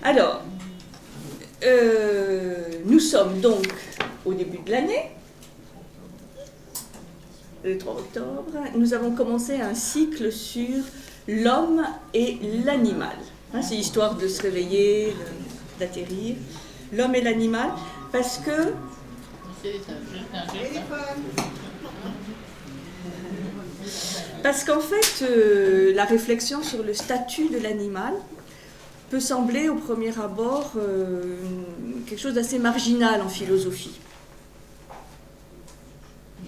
Alors, nous sommes donc au début de l'année, le 3 octobre. Nous avons commencé un cycle sur l'homme et l'animal. Hein, c'est histoire de se réveiller, d'atterrir. L'homme et l'animal, parce que... Parce qu'en fait, la réflexion sur le statut de l'animal peut sembler au premier abord quelque chose d'assez marginal en philosophie.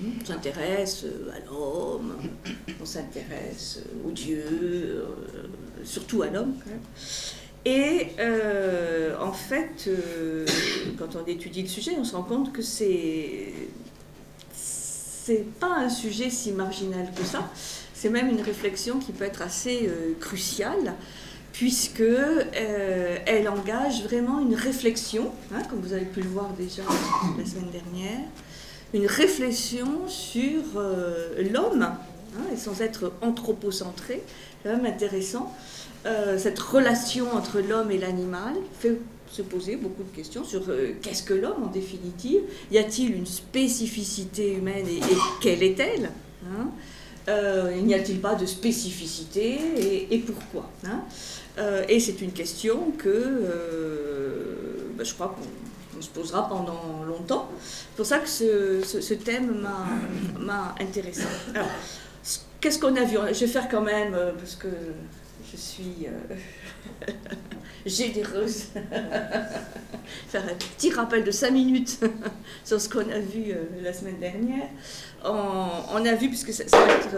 On s'intéresse à l'homme, on s'intéresse aux dieux, surtout à l'homme quand même. Et en fait, quand on étudie le sujet, on se rend compte que c'est pas un sujet si marginal que ça. C'est même une réflexion qui peut être assez cruciale, puisque elle engage vraiment une réflexion, hein, comme vous avez pu le voir déjà la semaine dernière, une réflexion sur l'homme, hein, et sans être anthropocentré, c'est quand même intéressant. Cette relation entre l'homme et l'animal fait se poser beaucoup de questions sur qu'est-ce que l'homme en définitive, y a-t-il une spécificité humaine et quelle est-elle, hein? N'y a-t-il pas de spécificité et pourquoi, hein? Et c'est une question que je crois qu'on se posera pendant longtemps. C'est pour ça que ce thème m'a intéressée. Alors, qu'est-ce qu'on a vu? Je vais faire quand même, parce que je suis généreuse, faire un petit rappel de 5 minutes sur ce qu'on a vu la semaine dernière. On a vu, puisque ça va être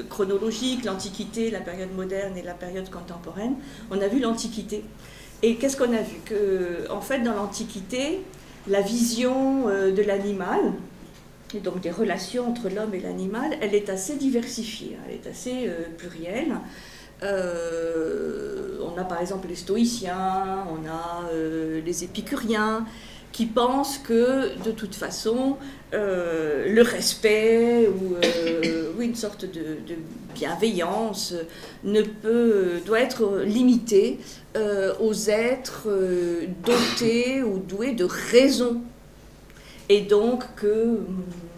chronologique, l'Antiquité, la période moderne et la période contemporaine, on a vu l'Antiquité. Et qu'est-ce qu'on a vu? Que, en fait, dans l'Antiquité, la vision de l'animal, et donc des relations entre l'homme et l'animal, elle est assez diversifiée, elle est assez plurielle. On a par exemple les stoïciens, on a les épicuriens, qui pensent que de toute façon le respect ou une sorte de bienveillance doit être limité aux êtres dotés ou doués de raison. Et donc que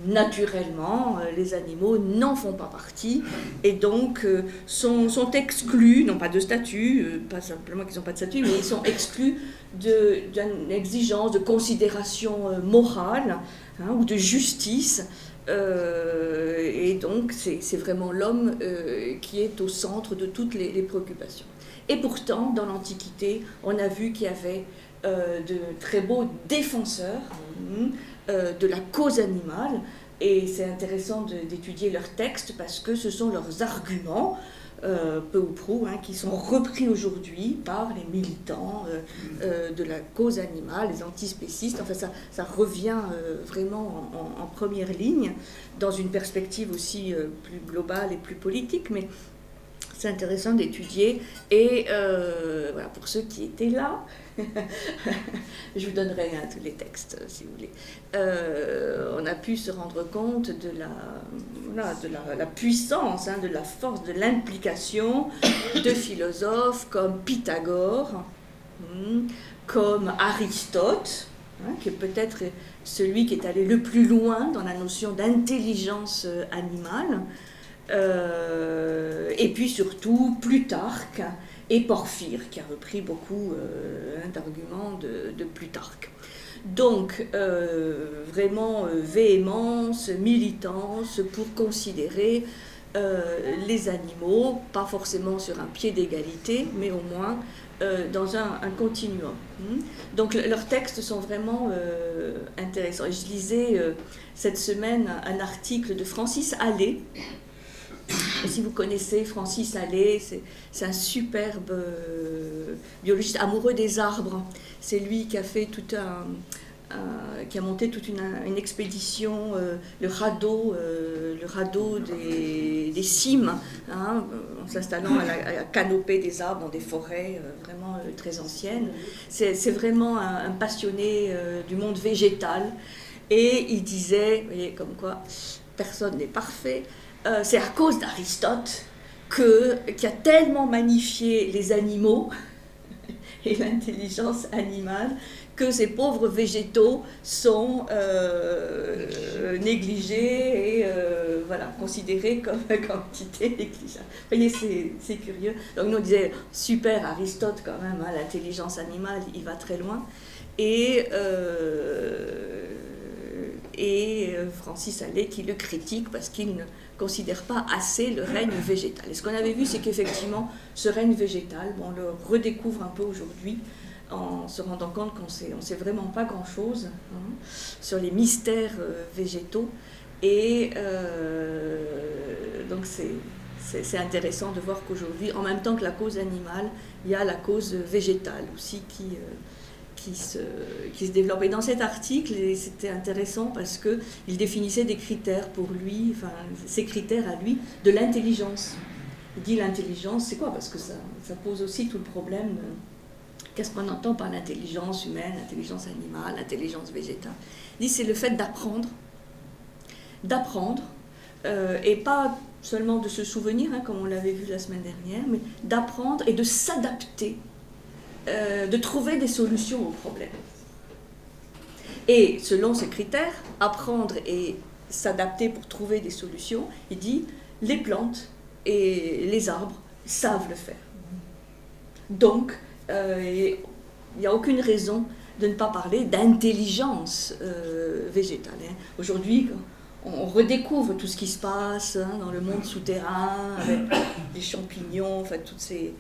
naturellement les animaux n'en font pas partie et donc sont exclus, non pas de statut, pas simplement qu'ils n'ont pas de statut, mais ils sont exclus d'une exigence de considération morale, hein, ou de justice. Et donc c'est vraiment l'homme qui est au centre de toutes les préoccupations. Et pourtant, dans l'Antiquité, on a vu qu'il y avait de très beaux défenseurs de la cause animale, et c'est intéressant d'étudier leurs textes parce que ce sont leurs arguments, peu ou prou, hein, qui sont repris aujourd'hui par les militants de la cause animale, les antispécistes. Enfin, ça revient vraiment en première ligne, dans une perspective aussi plus globale et plus politique, mais c'est intéressant d'étudier. Et voilà, pour ceux qui étaient là, je vous donnerai tous les textes si vous voulez. On a pu se rendre compte de la puissance, hein, de la force, de l'implication de philosophes comme Pythagore, comme Aristote, hein, qui est peut-être celui qui est allé le plus loin dans la notion d'intelligence animale. Et puis surtout Plutarque et Porphyre, qui a repris beaucoup d'arguments de Plutarque. Donc, vraiment véhémence, militance pour considérer les animaux, pas forcément sur un pied d'égalité, mais au moins dans un continuum. Donc, leurs textes sont vraiment intéressants. Et je lisais cette semaine un article de Francis Allais. Et si vous connaissez Francis Allais, c'est un superbe biologiste amoureux des arbres. C'est lui qui a fait qui a monté toute une expédition, le radeau des cimes, hein, en s'installant à la canopée des arbres dans des forêts vraiment très anciennes. C'est vraiment un passionné du monde végétal. Et il disait, vous voyez, comme quoi personne n'est parfait, c'est à cause d'Aristote qui a tellement magnifié les animaux et l'intelligence animale, que ces pauvres végétaux sont négligés et voilà, considérés comme quantité négligeable. Vous voyez, c'est curieux. Donc nous on disait, super Aristote quand même, hein, l'intelligence animale, il va très loin. Et Francis Allais qui le critique parce qu'il ne considère pas assez le règne végétal. Et ce qu'on avait vu, c'est qu'effectivement, ce règne végétal, on le redécouvre un peu aujourd'hui en se rendant compte qu'on ne sait vraiment pas grand-chose hein, sur les mystères végétaux. Et donc c'est intéressant de voir qu'aujourd'hui, en même temps que la cause animale, il y a la cause végétale aussi qui se développe. Et dans cet article, c'était intéressant parce qu'il définissait des critères pour lui, enfin, ces critères à lui, de l'intelligence. Il dit l'intelligence, c'est quoi? Parce que ça pose aussi tout le problème de qu'est-ce qu'on entend par l'intelligence humaine, l'intelligence animale, l'intelligence végétale. Il dit c'est le fait d'apprendre, et pas seulement de se souvenir, hein, comme on l'avait vu la semaine dernière, mais d'apprendre et de s'adapter, de trouver des solutions aux problèmes. Et selon ces critères, apprendre et s'adapter pour trouver des solutions, il dit les plantes et les arbres savent le faire. Donc, il n'y a aucune raison de ne pas parler d'intelligence végétale. Hein. Aujourd'hui, on redécouvre tout ce qui se passe hein, dans le monde souterrain, avec les champignons, enfin, tous ces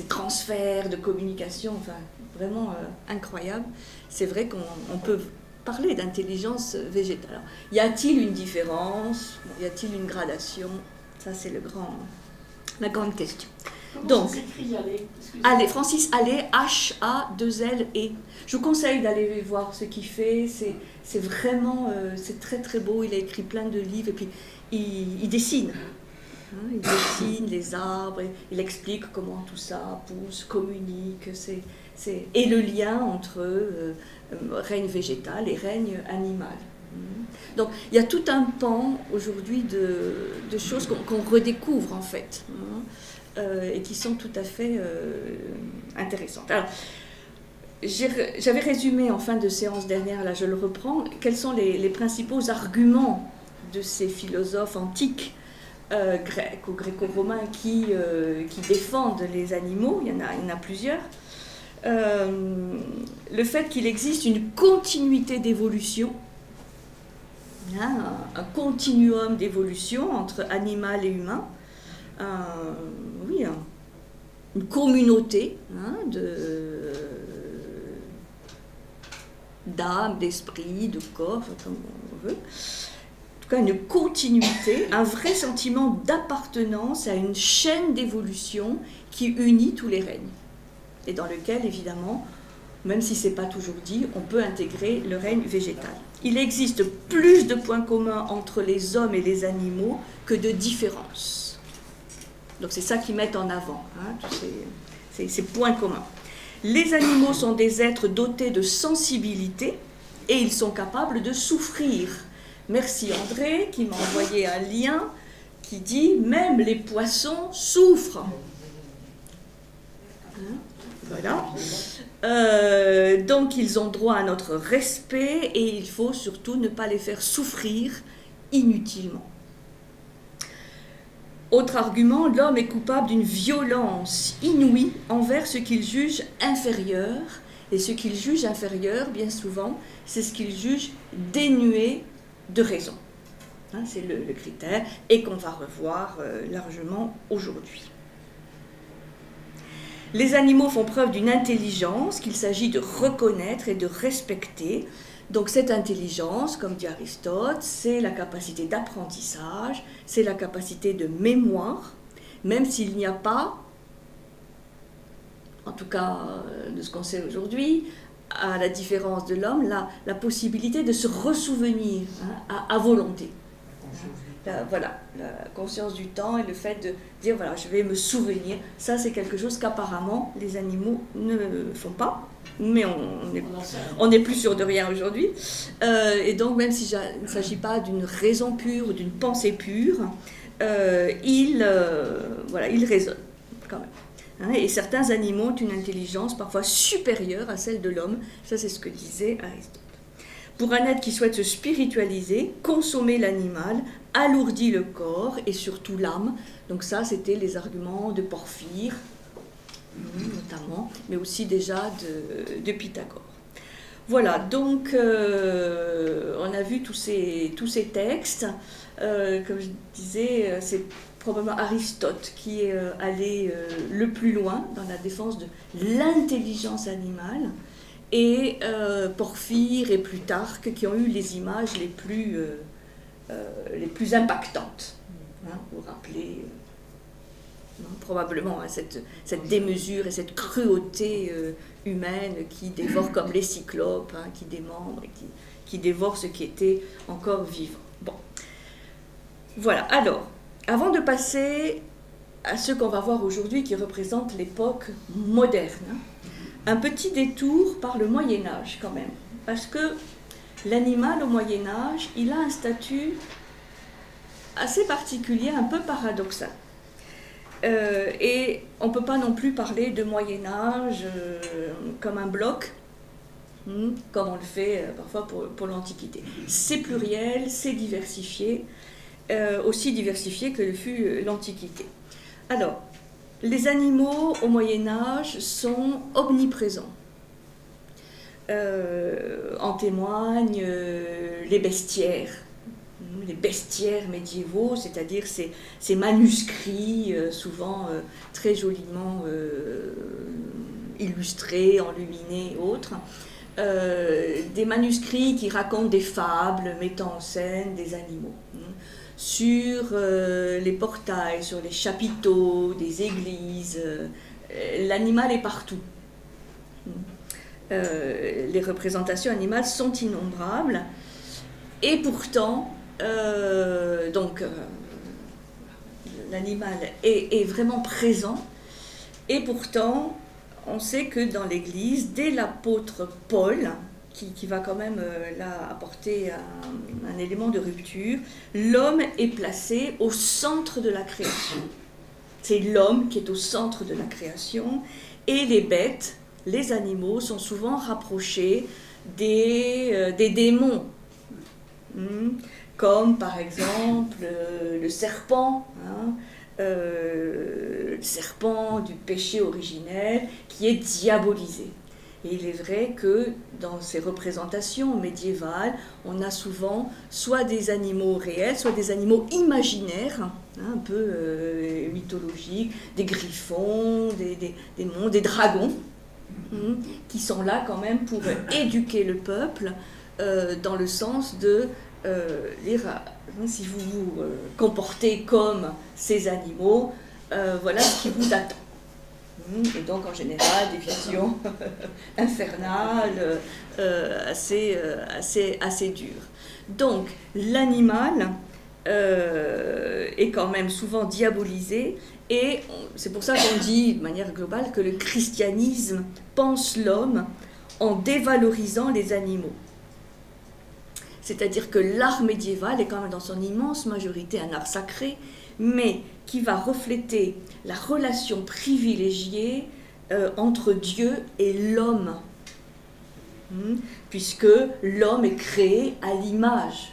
transferts de communication, enfin, vraiment incroyables. C'est vrai qu'on peut parler d'intelligence végétale. Alors, y a-t-il une différence? Y a-t-il une gradation? Ça, c'est la grande question. Comment ça s'écrit, Allais, Francis Allais, H-A-2-L-E. Je vous conseille d'aller voir ce qu'il fait. C'est vraiment, c'est très très beau. Il a écrit plein de livres et puis il dessine. Hein, il dessine les arbres, il explique comment tout ça pousse, communique. Et le lien entre règne végétal et règne animal. Donc il y a tout un pan aujourd'hui de choses qu'on redécouvre en fait. Et qui sont tout à fait intéressantes. Alors, j'avais résumé en fin de séance dernière, là je le reprends, quels sont les principaux arguments de ces philosophes antiques grecs ou gréco-romains qui défendent les animaux. Il y en a plusieurs. Le fait qu'il existe une continuité d'évolution, hein, un continuum d'évolution entre animal et humain, une communauté hein, d'âme, d'esprit, de corps, comme on veut. En tout cas, une continuité, un vrai sentiment d'appartenance à une chaîne d'évolution qui unit tous les règnes. Et dans lequel, évidemment, même si ce n'est pas toujours dit, on peut intégrer le règne végétal. Il existe plus de points communs entre les hommes et les animaux que de différences. Donc c'est ça qu'ils mettent en avant, hein, tous ces points communs. Les animaux sont des êtres dotés de sensibilité et ils sont capables de souffrir. Merci André qui m'a envoyé un lien qui dit « Même les poissons souffrent ». Hein, voilà. Donc ils ont droit à notre respect et il faut surtout ne pas les faire souffrir inutilement. Autre argument, l'homme est coupable d'une violence inouïe envers ce qu'il juge inférieur. Et ce qu'il juge inférieur, bien souvent, c'est ce qu'il juge dénué de raison. Hein, c'est le critère, et qu'on va revoir largement aujourd'hui. Les animaux font preuve d'une intelligence qu'il s'agit de reconnaître et de respecter. Donc cette intelligence, comme dit Aristote, c'est la capacité d'apprentissage, c'est la capacité de mémoire, même s'il n'y a pas, en tout cas de ce qu'on sait aujourd'hui, à la différence de l'homme, la possibilité de se ressouvenir hein, à volonté. Voilà, la conscience du temps et le fait de dire, voilà, je vais me souvenir, ça c'est quelque chose qu'apparemment les animaux ne font pas. Mais on n'est plus sûr de rien aujourd'hui. Et donc, même s'il ne s'agit pas d'une raison pure ou d'une pensée pure, il raisonne quand même. hein, et certains animaux ont une intelligence parfois supérieure à celle de l'homme. Ça, c'est ce que disait Aristote. Pour un être qui souhaite se spiritualiser, consommer l'animal alourdit le corps et surtout l'âme. Donc ça, c'était les arguments de Porphyre, notamment, mais aussi déjà de Pythagore. Voilà, donc on a vu tous ces textes. Comme je disais, c'est probablement Aristote qui est allé le plus loin dans la défense de l'intelligence animale, et Porphyre et Plutarque qui ont eu les images les plus impactantes, hein, pour rappeler probablement hein, cette démesure et cette cruauté humaine qui dévore comme les cyclopes, hein, qui démembre et qui dévore ce qui était encore vivant. Bon. Voilà, alors, avant de passer à ce qu'on va voir aujourd'hui qui représente l'époque moderne, un petit détour par le Moyen-Âge quand même, parce que l'animal au Moyen-Âge, il a un statut assez particulier, un peu paradoxal. Et on ne peut pas non plus parler de Moyen-Âge comme un bloc, comme on le fait parfois pour l'Antiquité. C'est pluriel, c'est diversifié, aussi diversifié que le fut l'Antiquité. Alors, les animaux au Moyen-Âge sont omniprésents. En témoignent les bestiaires médiévaux, c'est-à-dire ces manuscrits souvent très joliment illustrés, enluminés et autres. Des manuscrits qui racontent des fables mettant en scène des animaux. Sur les portails, sur les chapiteaux des églises, l'animal est partout. Les représentations animales sont innombrables, et pourtant, l'animal est vraiment présent, et pourtant, on sait que dans l'Église, dès l'apôtre Paul, qui va quand même là apporter un élément de rupture, l'homme est placé au centre de la création. C'est l'homme qui est au centre de la création, et les bêtes, les animaux, sont souvent rapprochés des démons, comme par exemple le serpent, le serpent du péché originel qui est diabolisé. Et il est vrai que dans ces représentations médiévales, on a souvent soit des animaux réels, soit des animaux imaginaires, un peu mythologiques, des griffons, des monstres, des dragons, qui sont là quand même pour éduquer le peuple dans le sens de si vous vous comportez comme ces animaux, voilà ce qui vous attend. Et donc en général des visions infernales assez dures. Donc l'animal est quand même souvent diabolisé, et c'est pour ça qu'on dit de manière globale que le christianisme pense l'homme en dévalorisant les animaux. C'est-à-dire que l'art médiéval est quand même dans son immense majorité un art sacré, mais qui va refléter la relation privilégiée entre Dieu et l'homme, puisque l'homme est créé à l'image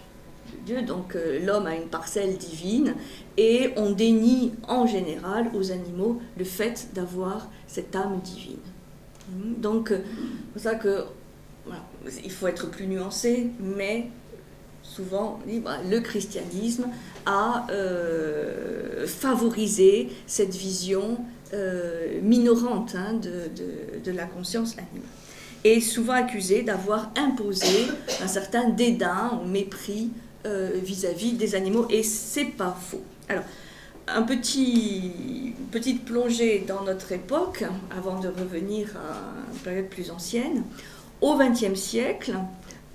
de Dieu, donc l'homme a une parcelle divine, et on dénie en général aux animaux le fait d'avoir cette âme divine. Donc c'est pour ça que voilà, il faut être plus nuancé, mais souvent, le christianisme a favorisé cette vision minorante de la conscience animale, et souvent accusé d'avoir imposé un certain dédain ou mépris vis-à-vis des animaux, et c'est pas faux. Alors, petite plongée dans notre époque, avant de revenir à une période plus ancienne. Au XXe siècle,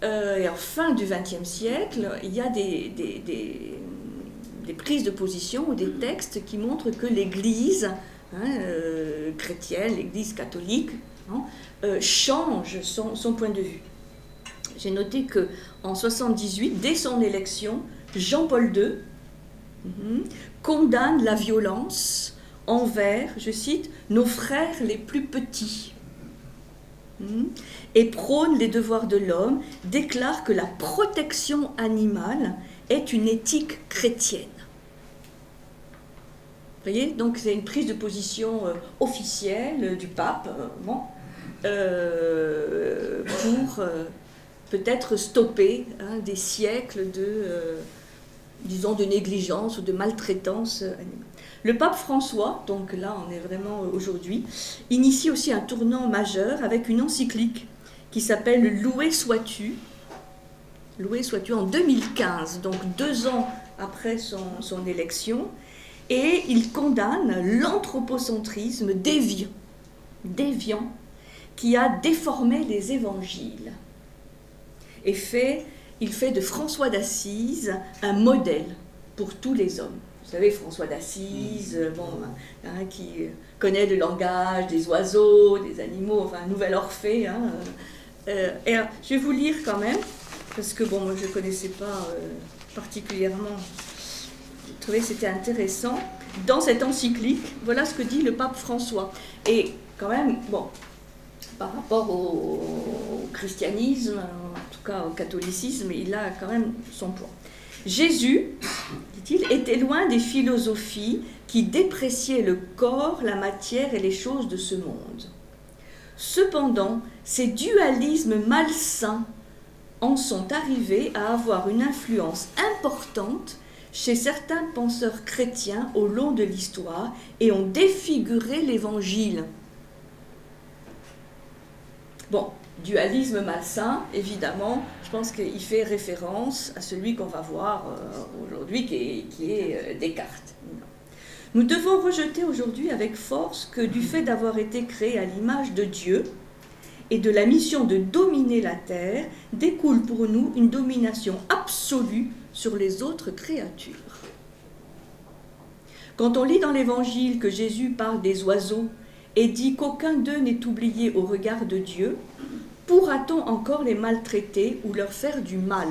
et en fin du XXe siècle, il y a des prises de position ou des textes qui montrent que l'Église chrétienne, l'Église catholique, change son point de vue. J'ai noté qu'en 1978, dès son élection, Jean-Paul II condamne la violence envers, je cite, nos frères les plus petits, et prône les devoirs de l'homme, déclare que la protection animale est une éthique chrétienne. Vous voyez, donc c'est une prise de position officielle du pape, pour peut-être stopper des siècles disons, de négligence ou de maltraitance animale. Le pape François, donc là on est vraiment aujourd'hui, initie aussi un tournant majeur avec une encyclique qui s'appelle Loué sois-tu, en 2015, donc 2 ans après son élection, et il condamne l'anthropocentrisme déviant qui a déformé les évangiles. Et il fait de François d'Assise un modèle pour tous les hommes. Vous savez, François d'Assise, qui connaît le langage des oiseaux, des animaux, enfin, un nouvel Orphée. Et alors, je vais vous lire quand même, parce que moi je ne connaissais pas particulièrement, je trouvais que c'était intéressant. Dans cette encyclique, voilà ce que dit le pape François. Et quand même, par rapport au christianisme, en tout cas au catholicisme, il a quand même son poids. Jésus, dit-il, était loin des philosophies qui dépréciaient le corps, la matière et les choses de ce monde. Cependant, ces dualismes malsains en sont arrivés à avoir une influence importante chez certains penseurs chrétiens au long de l'histoire et ont défiguré l'Évangile. Dualisme malsain, évidemment, je pense qu'il fait référence à celui qu'on va voir aujourd'hui, qui est Descartes. Nous devons rejeter aujourd'hui avec force que du fait d'avoir été créés à l'image de Dieu et de la mission de dominer la terre, découle pour nous une domination absolue sur les autres créatures. Quand on lit dans l'Évangile que Jésus parle des oiseaux et dit qu'aucun d'eux n'est oublié au regard de Dieu, pourra-t-on encore les maltraiter ou leur faire du mal ?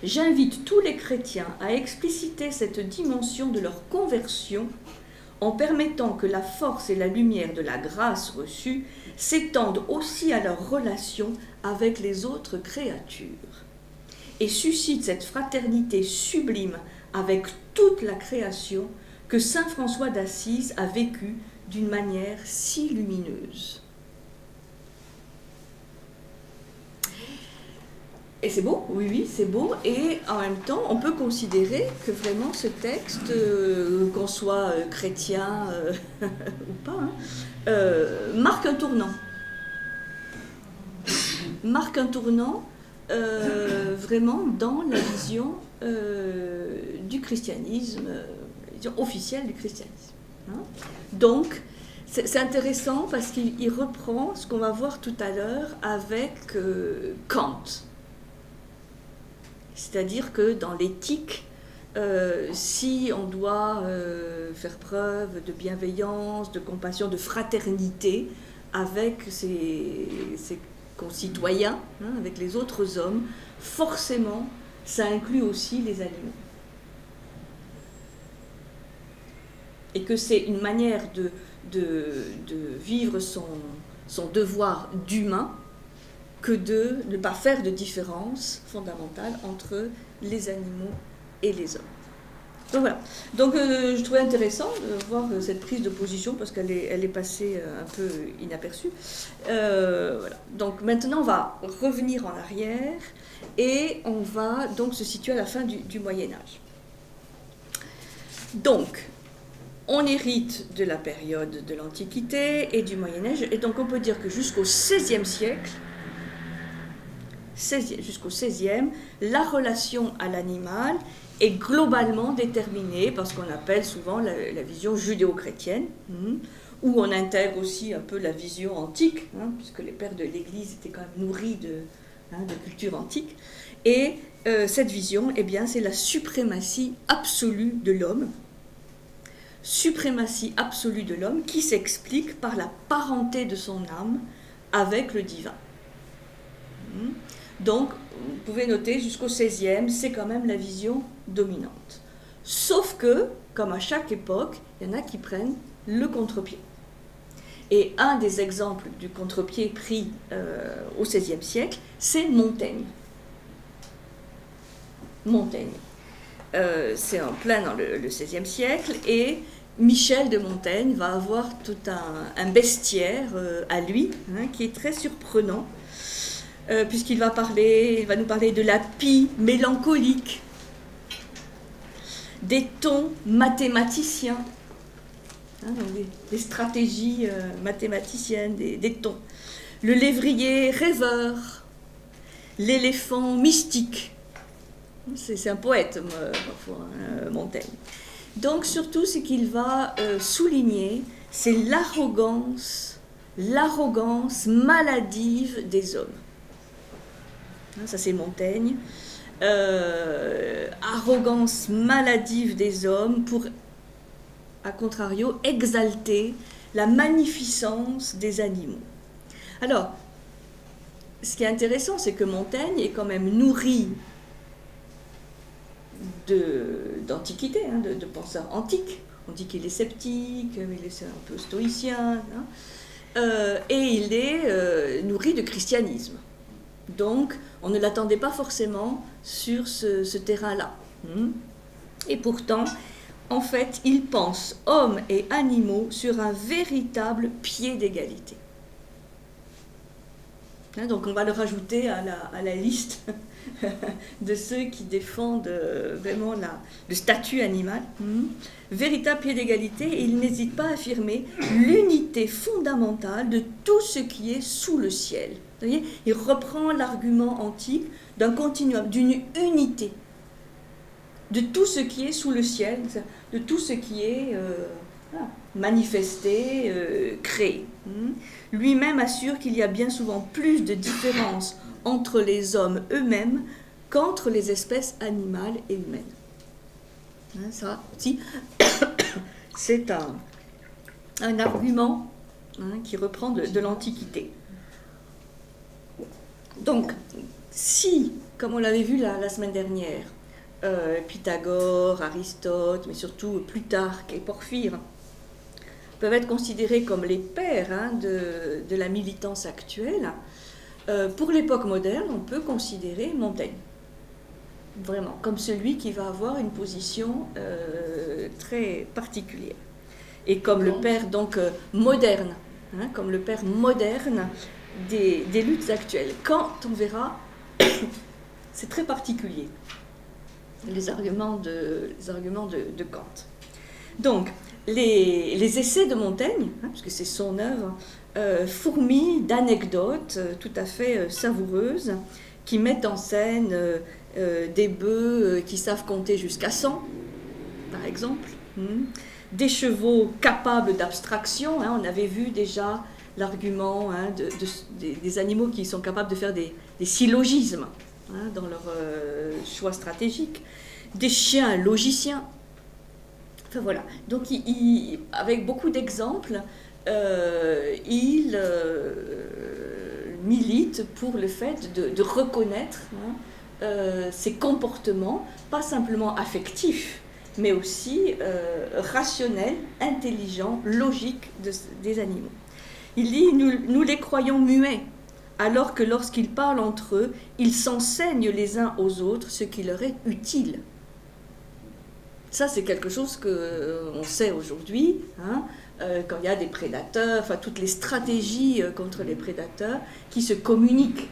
J'invite tous les chrétiens à expliciter cette dimension de leur conversion en permettant que la force et la lumière de la grâce reçue s'étendent aussi à leurs relations avec les autres créatures et suscitent cette fraternité sublime avec toute la création que saint François d'Assise a vécue d'une manière si lumineuse. Et c'est beau, oui, c'est beau, et en même temps, on peut considérer que vraiment ce texte, qu'on soit chrétien ou pas, marque un tournant. Marque un tournant vraiment dans la vision du christianisme, la vision officielle du christianisme. Donc, c'est intéressant parce qu'il reprend ce qu'on va voir tout à l'heure avec Kant. C'est-à-dire que dans l'éthique, si on doit faire preuve de bienveillance, de compassion, de fraternité avec ses concitoyens, avec les autres hommes, forcément, ça inclut aussi les animaux. Et que c'est une manière de vivre son devoir d'humain que de ne pas faire de différence fondamentale entre les animaux et les hommes. Donc voilà. Donc je trouvais intéressant de voir cette prise de position parce qu'elle est passée un peu inaperçue. Voilà. Donc maintenant on va revenir en arrière et on va donc se situer à la fin du Moyen-Âge. Donc on hérite de la période de l'Antiquité et du Moyen-Âge, et donc on peut dire que jusqu'au XVIe siècle, jusqu'au XVIe, la relation à l'animal est globalement déterminée par ce qu'on appelle souvent la vision judéo-chrétienne, où on intègre aussi un peu la vision antique, puisque les pères de l'Église étaient quand même nourris de culture antique. Et cette vision, eh bien, c'est la suprématie absolue de l'homme. Suprématie absolue de l'homme qui s'explique par la parenté de son âme avec le divin. Donc, vous pouvez noter, jusqu'au XVIe, c'est quand même la vision dominante. Sauf que, comme à chaque époque, il y en a qui prennent le contre-pied. Et un des exemples du contre-pied pris au XVIe siècle, c'est Montaigne. Montaigne. C'est en plein dans le XVIe siècle, et Michel de Montaigne va avoir tout un bestiaire à lui, qui est très surprenant, puisqu'il va nous parler de la pie mélancolique, des tons mathématiciens, donc des stratégies mathématiciennes, des tons, le lévrier rêveur, l'éléphant mystique. C'est un poète, parfois, Montaigne. Donc, surtout, ce qu'il va souligner, c'est l'arrogance maladive des hommes. Ça, c'est Montaigne. Arrogance maladive des hommes pour, à contrario, exalter la magnificence des animaux. Alors, ce qui est intéressant, c'est que Montaigne est quand même nourri d'antiquité, de penseurs antiques. On dit qu'il est sceptique, il est un peu stoïcien, et il est nourri de christianisme. Donc, on ne l'attendait pas forcément sur ce terrain-là. Et pourtant, en fait, il pense hommes et animaux sur un véritable pied d'égalité. Donc, on va le rajouter à la liste de ceux qui défendent vraiment le statut animal. Véritable pied d'égalité, et il n'hésite pas à affirmer l'unité fondamentale de tout ce qui est sous le ciel. Vous voyez, il reprend l'argument antique d'un continuum, d'une unité de tout ce qui est sous le ciel, de tout ce qui est manifesté, créé. Lui-même assure qu'il y a bien souvent plus de différences entre les hommes eux-mêmes qu'entre les espèces animales et humaines. Ça aussi, c'est un argument qui reprend de l'Antiquité. Donc, si, comme on l'avait vu la semaine dernière, Pythagore, Aristote, mais surtout Plutarque et Porphyre, peuvent être considérés comme les pères de la militance actuelle, pour l'époque moderne, on peut considérer Montaigne, vraiment, comme celui qui va avoir une position très particulière. Et comme le père donc moderne, comme le père moderne des luttes actuelles. Kant, on verra, c'est très particulier, les arguments de Kant. Donc, les essais de Montaigne, puisque c'est son œuvre, fourmillent d'anecdotes tout à fait savoureuses, qui mettent en scène des bœufs qui savent compter jusqu'à 100, par exemple, des chevaux capables d'abstraction. On avait vu déjà l'argument des animaux qui sont capables de faire des syllogismes dans leur choix stratégique, des chiens logiciens. Enfin voilà, donc avec beaucoup d'exemples, il milite pour le fait de reconnaître ces comportements, pas simplement affectifs, mais aussi rationnels, intelligents, logiques des animaux. Il dit, nous les croyons muets, alors que lorsqu'ils parlent entre eux, ils s'enseignent les uns aux autres ce qui leur est utile. Ça, c'est quelque chose qu'on sait aujourd'hui, quand il y a des prédateurs, enfin toutes les stratégies contre les prédateurs qui se communiquent.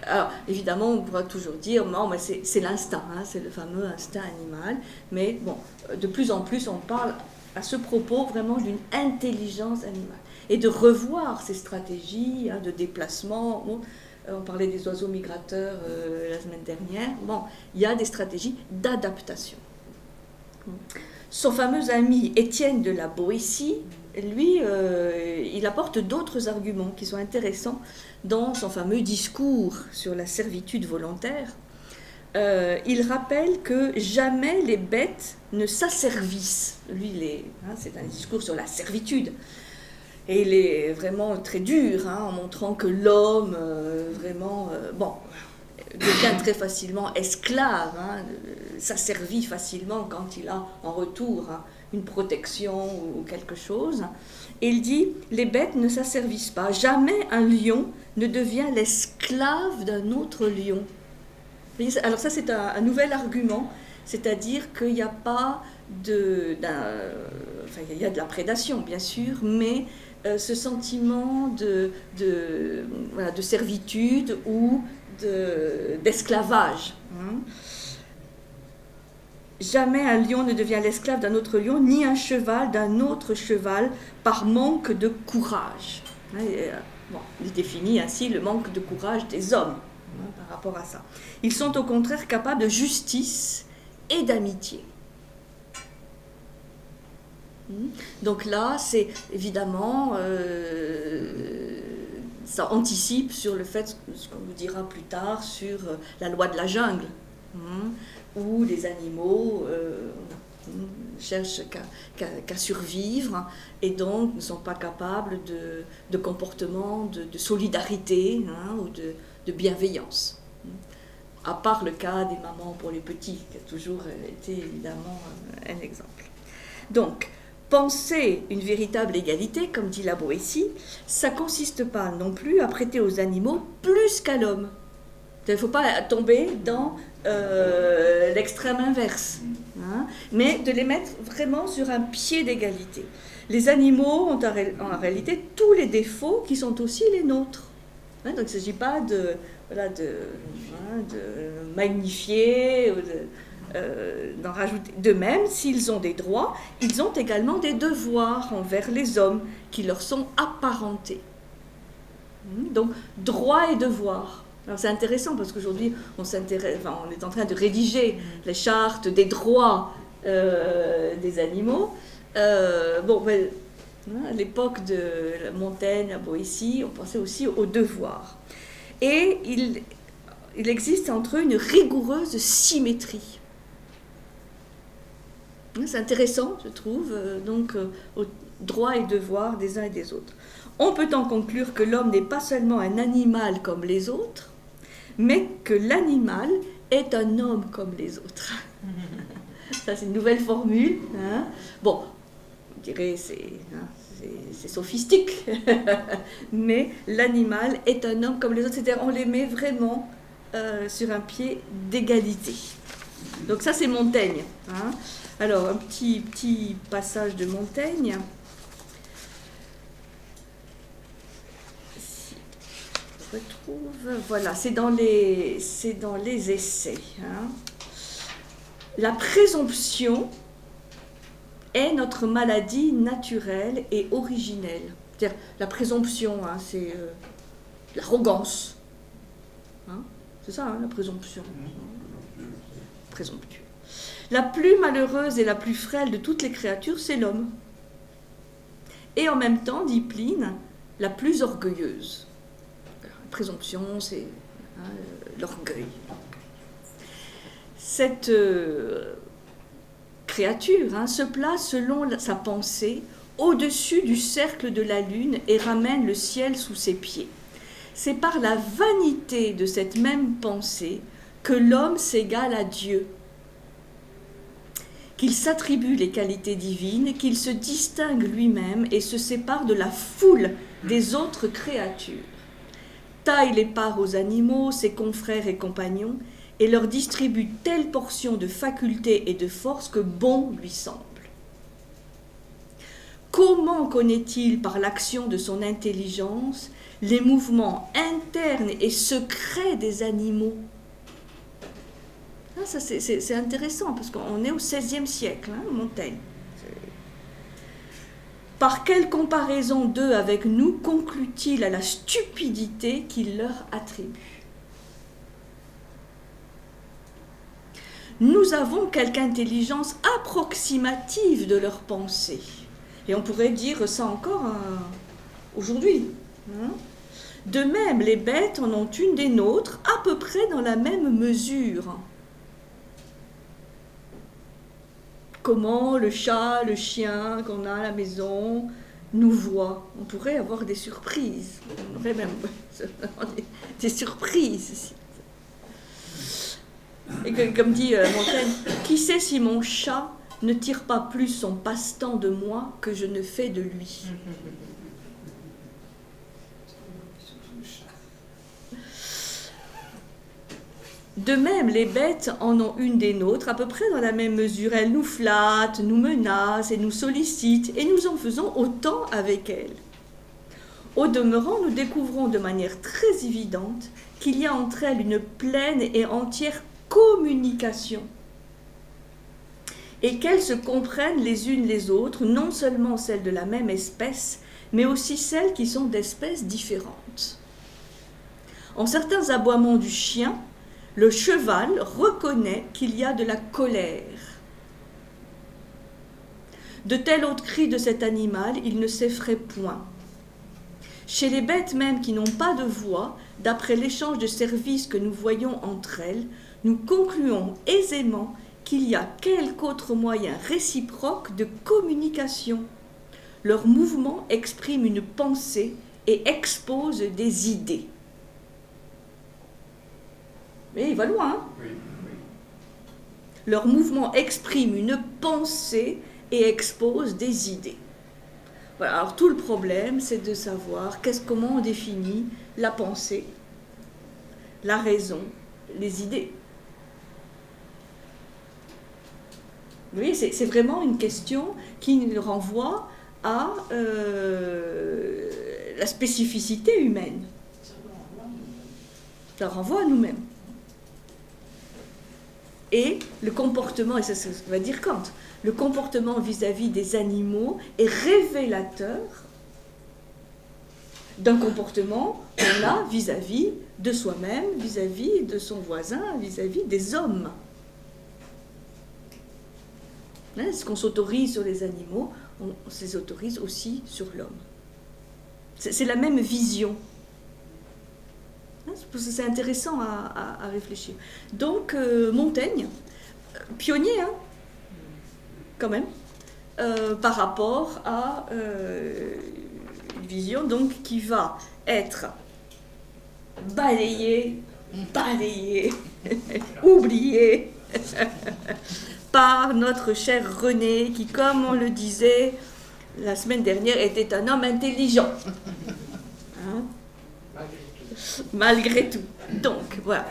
Alors, évidemment, on pourra toujours dire, non, mais c'est l'instinct, c'est le fameux instinct animal, mais bon, de plus en plus, on parle à ce propos vraiment d'une intelligence animale, et de revoir ces stratégies de déplacement. Bon, on parlait des oiseaux migrateurs la semaine dernière. Bon, il y a des stratégies d'adaptation. Son fameux ami Étienne de la Boétie, lui, il apporte d'autres arguments qui sont intéressants dans son fameux discours sur la servitude volontaire. Il rappelle que jamais les bêtes ne s'asservissent. Lui, c'est un discours sur la servitude. Et il est vraiment très dur, en montrant que l'homme, devient très facilement esclave, s'asservit facilement quand il a en retour une protection ou quelque chose. Et il dit, les bêtes ne s'asservissent pas. Jamais un lion ne devient l'esclave d'un autre lion. Alors ça, c'est un nouvel argument, c'est-à-dire qu'il n'y a pas enfin, il y a de la prédation, bien sûr, mais ce sentiment voilà, de servitude ou d'esclavage. Jamais un lion ne devient l'esclave d'un autre lion, ni un cheval d'un autre cheval par manque de courage. Bon, il définit ainsi le manque de courage des hommes par rapport à ça. Ils sont au contraire capables de justice et d'amitié. Donc là, c'est évidemment, ça anticipe sur le fait, ce qu'on nous dira plus tard, sur la loi de la jungle, où les animaux cherchent qu'à survivre et donc ne sont pas capables de comportements de solidarité ou de bienveillance. À part le cas des mamans pour les petits, qui a toujours été évidemment un exemple. Donc, penser une véritable égalité, comme dit la Boétie, ça ne consiste pas non plus à prêter aux animaux plus qu'à l'homme. Il ne faut pas tomber dans l'extrême inverse, mais de les mettre vraiment sur un pied d'égalité. Les animaux ont en réalité tous les défauts qui sont aussi les nôtres. Donc il ne s'agit pas de magnifier, d'en rajouter. De même, s'ils ont des droits, ils ont également des devoirs envers les hommes qui leur sont apparentés. Donc, droits et devoirs. Alors c'est intéressant parce qu'aujourd'hui, on est en train de rédiger les chartes des droits des animaux. À l'époque de Montaigne, à Boétie, on pensait aussi aux devoirs. Et il existe entre eux une rigoureuse symétrie. C'est intéressant, je trouve, donc aux droits et devoirs des uns et des autres. On peut en conclure que l'homme n'est pas seulement un animal comme les autres, mais que l'animal est un homme comme les autres. Ça, c'est une nouvelle formule. Bon, on dirait c'est sophistique, mais l'animal est un homme comme les autres, c'est-à-dire on les met vraiment sur un pied d'égalité. Donc ça, c'est Montaigne. Alors, un petit passage de Montaigne. Retrouve, voilà, c'est dans les essais. La présomption est notre maladie naturelle et originelle. C'est-à-dire, la présomption, c'est l'arrogance. C'est ça, la présomption. Présomptueux. La plus malheureuse et la plus frêle de toutes les créatures, c'est l'homme. Et en même temps, dit Pline, la plus orgueilleuse. La présomption, c'est l'orgueil. Cette créature se place selon sa pensée au-dessus du cercle de la lune et ramène le ciel sous ses pieds. C'est par la vanité de cette même pensée que l'homme s'égale à Dieu, qu'il s'attribue les qualités divines, qu'il se distingue lui-même et se sépare de la foule des autres créatures, taille les parts aux animaux, ses confrères et compagnons, et leur distribue telle portion de facultés et de force que bon lui semble. Comment connaît-il par l'action de son intelligence les mouvements internes et secrets des animaux ? Ça, c'est intéressant, parce qu'on est au XVIe siècle, Montaigne. Par quelle comparaison d'eux avec nous conclut-il à la stupidité qu'il leur attribue ? Nous avons quelque intelligence approximative de leur pensée. Et on pourrait dire ça encore aujourd'hui. De même, les bêtes en ont une des nôtres, à peu près dans la même mesure. Comment le chat, le chien qu'on a à la maison nous voient. On pourrait avoir des surprises. On aurait même des surprises ici. Et comme dit Montaigne, qui sait si mon chat ne tire pas plus son passe-temps de moi que je ne fais de lui. De même, les bêtes en ont une des nôtres, à peu près dans la même mesure. Elles nous flattent, nous menacent et nous sollicitent, et nous en faisons autant avec elles. Au demeurant, nous découvrons de manière très évidente qu'il y a entre elles une pleine et entière communication, et qu'elles se comprennent les unes les autres, non seulement celles de la même espèce, mais aussi celles qui sont d'espèces différentes. En certains aboiements du chien, le cheval reconnaît qu'il y a de la colère. De tels autres cris de cet animal, il ne s'effraie point. Chez les bêtes même qui n'ont pas de voix, d'après l'échange de services que nous voyons entre elles, nous concluons aisément qu'il y a quelque autre moyen réciproque de communication. Leurs mouvements expriment une pensée et exposent des idées. Mais il va loin. Hein ? Oui. Leurs mouvements expriment une pensée et exposent des idées. Voilà, alors tout le problème, c'est de savoir comment on définit la pensée, la raison, les idées. Vous voyez, c'est vraiment une question qui nous renvoie à la spécificité humaine. Ça renvoie à nous-mêmes. Et le comportement, et c'est ce que va dire Kant, le comportement vis-à-vis des animaux est révélateur d'un comportement qu'on a vis-à-vis de soi-même, vis-à-vis de son voisin, vis-à-vis des hommes. Ce qu'on s'autorise sur les animaux, on les autorise aussi sur l'homme. C'est la même vision. C'est intéressant à réfléchir. Donc, Montaigne, pionnier, hein, quand même, par rapport à une vision donc, qui va être balayée, oubliée par notre cher René, qui, comme on le disait la semaine dernière, était un homme intelligent. Hein? Malgré tout. Donc, voilà.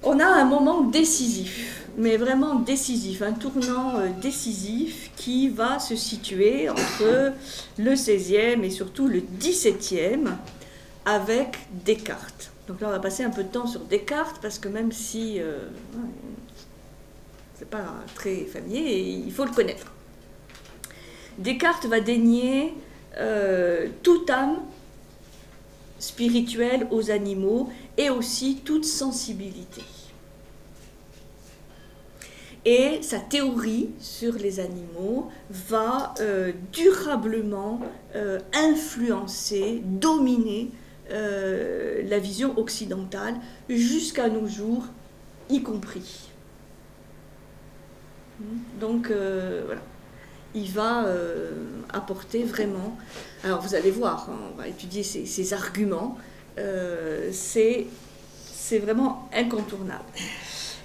On a un moment décisif, mais vraiment décisif, un tournant décisif qui va se situer entre le 16e et surtout le 17e avec Descartes. Donc là, on va passer un peu de temps sur Descartes parce que même si c'est pas très familier, il faut le connaître. Descartes va dénier toute âme spirituelle aux animaux et aussi toute sensibilité. Et sa théorie sur les animaux va durablement influencer, dominer la vision occidentale jusqu'à nos jours, y compris. Donc voilà, il va apporter vraiment. Alors vous allez voir, hein, on va étudier ces arguments. C'est vraiment incontournable.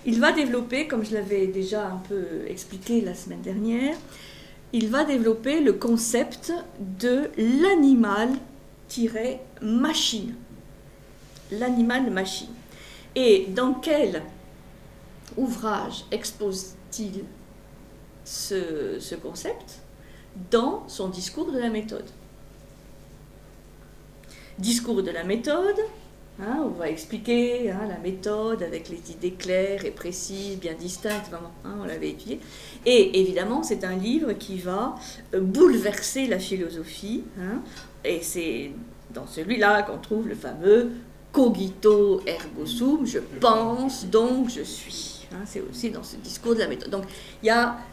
Il va développer, comme je l'avais déjà un peu expliqué la semaine dernière, il va développer le concept de l'animal-machine. L'animal-machine. Et dans quel ouvrage expose-t-il ce concept? Dans son discours de la méthode. Discours de la méthode, hein, on va expliquer la méthode avec les idées claires et précises, bien distinctes, vraiment, on l'avait étudié. Et évidemment, c'est un livre qui va bouleverser la philosophie, et c'est dans celui-là qu'on trouve le fameux cogito ergo sum, je pense donc je suis. C'est aussi dans ce discours de la méthode. Donc,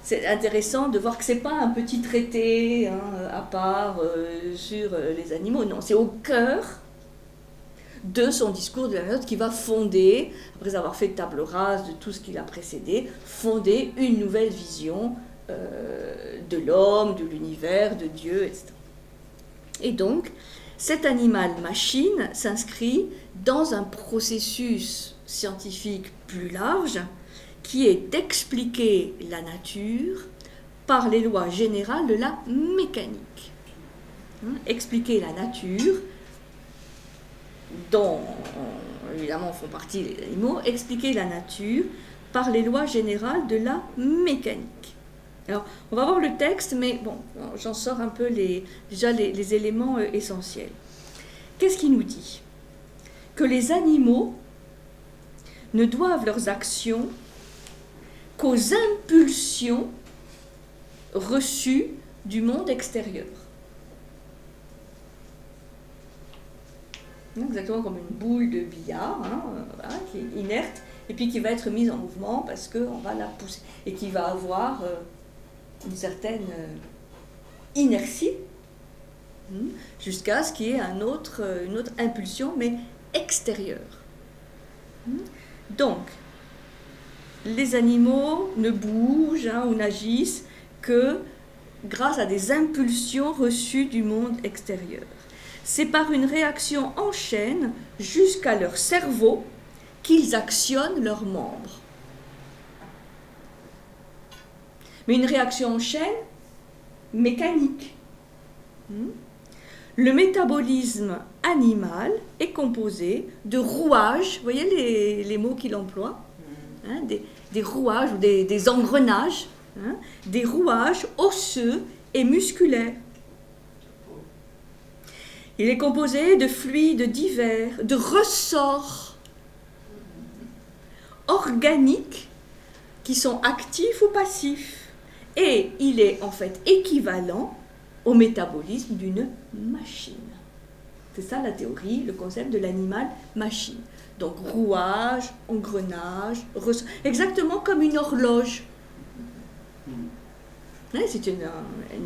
c'est intéressant de voir que ce n'est pas un petit traité à part sur les animaux. Non, c'est au cœur de son discours de la méthode qui va fonder, après avoir fait table rase de tout ce qui l'a précédé, fonder une nouvelle vision de l'homme, de l'univers, de Dieu, etc. Et donc, cet animal-machine s'inscrit dans un processus scientifique plus large qui est d'expliquer la nature par les lois générales de la mécanique. Expliquer la nature, dont évidemment font partie les animaux, expliquer la nature par les lois générales de la mécanique. Alors, on va voir le texte, mais bon, j'en sors un peu déjà les éléments essentiels. Qu'est-ce qu'il nous dit? Que les animaux ne doivent leurs actions qu'aux impulsions reçues du monde extérieur. Exactement comme une boule de billard, voilà, qui est inerte, et puis qui va être mise en mouvement parce qu'on va la pousser, et qui va avoir une certaine inertie, jusqu'à ce qu'il y ait une autre impulsion, mais extérieure. Donc, les animaux ne bougent ou n'agissent que grâce à des impulsions reçues du monde extérieur. C'est par une réaction en chaîne jusqu'à leur cerveau qu'ils actionnent leurs membres. Mais une réaction en chaîne mécanique. Le métabolisme animal est composé de rouages, vous voyez les mots qu'il emploie, des rouages ou des engrenages, des rouages osseux et musculaires. Il est composé de fluides divers, de ressorts organiques qui sont actifs ou passifs. Et il est en fait équivalent au métabolisme d'une machine. C'est ça la théorie, le concept de l'animal-machine. Donc rouage, engrenage, ressort, exactement comme une horloge. C'est une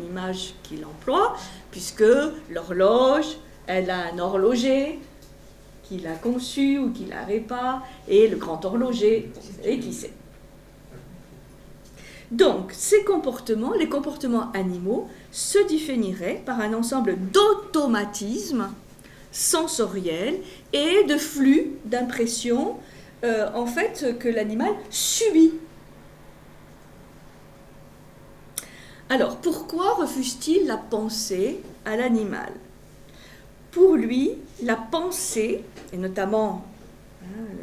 image qu'il emploie, puisque l'horloge, elle a un horloger qui l'a conçu ou qui la répare, et le grand horloger, vous savez qui c'est. Donc, ces comportements, les comportements animaux, se définiraient par un ensemble d'automatismes sensoriels et de flux d'impressions, en fait, que l'animal subit. Alors, pourquoi refuse-t-il la pensée à l'animal? Pour lui, la pensée, et notamment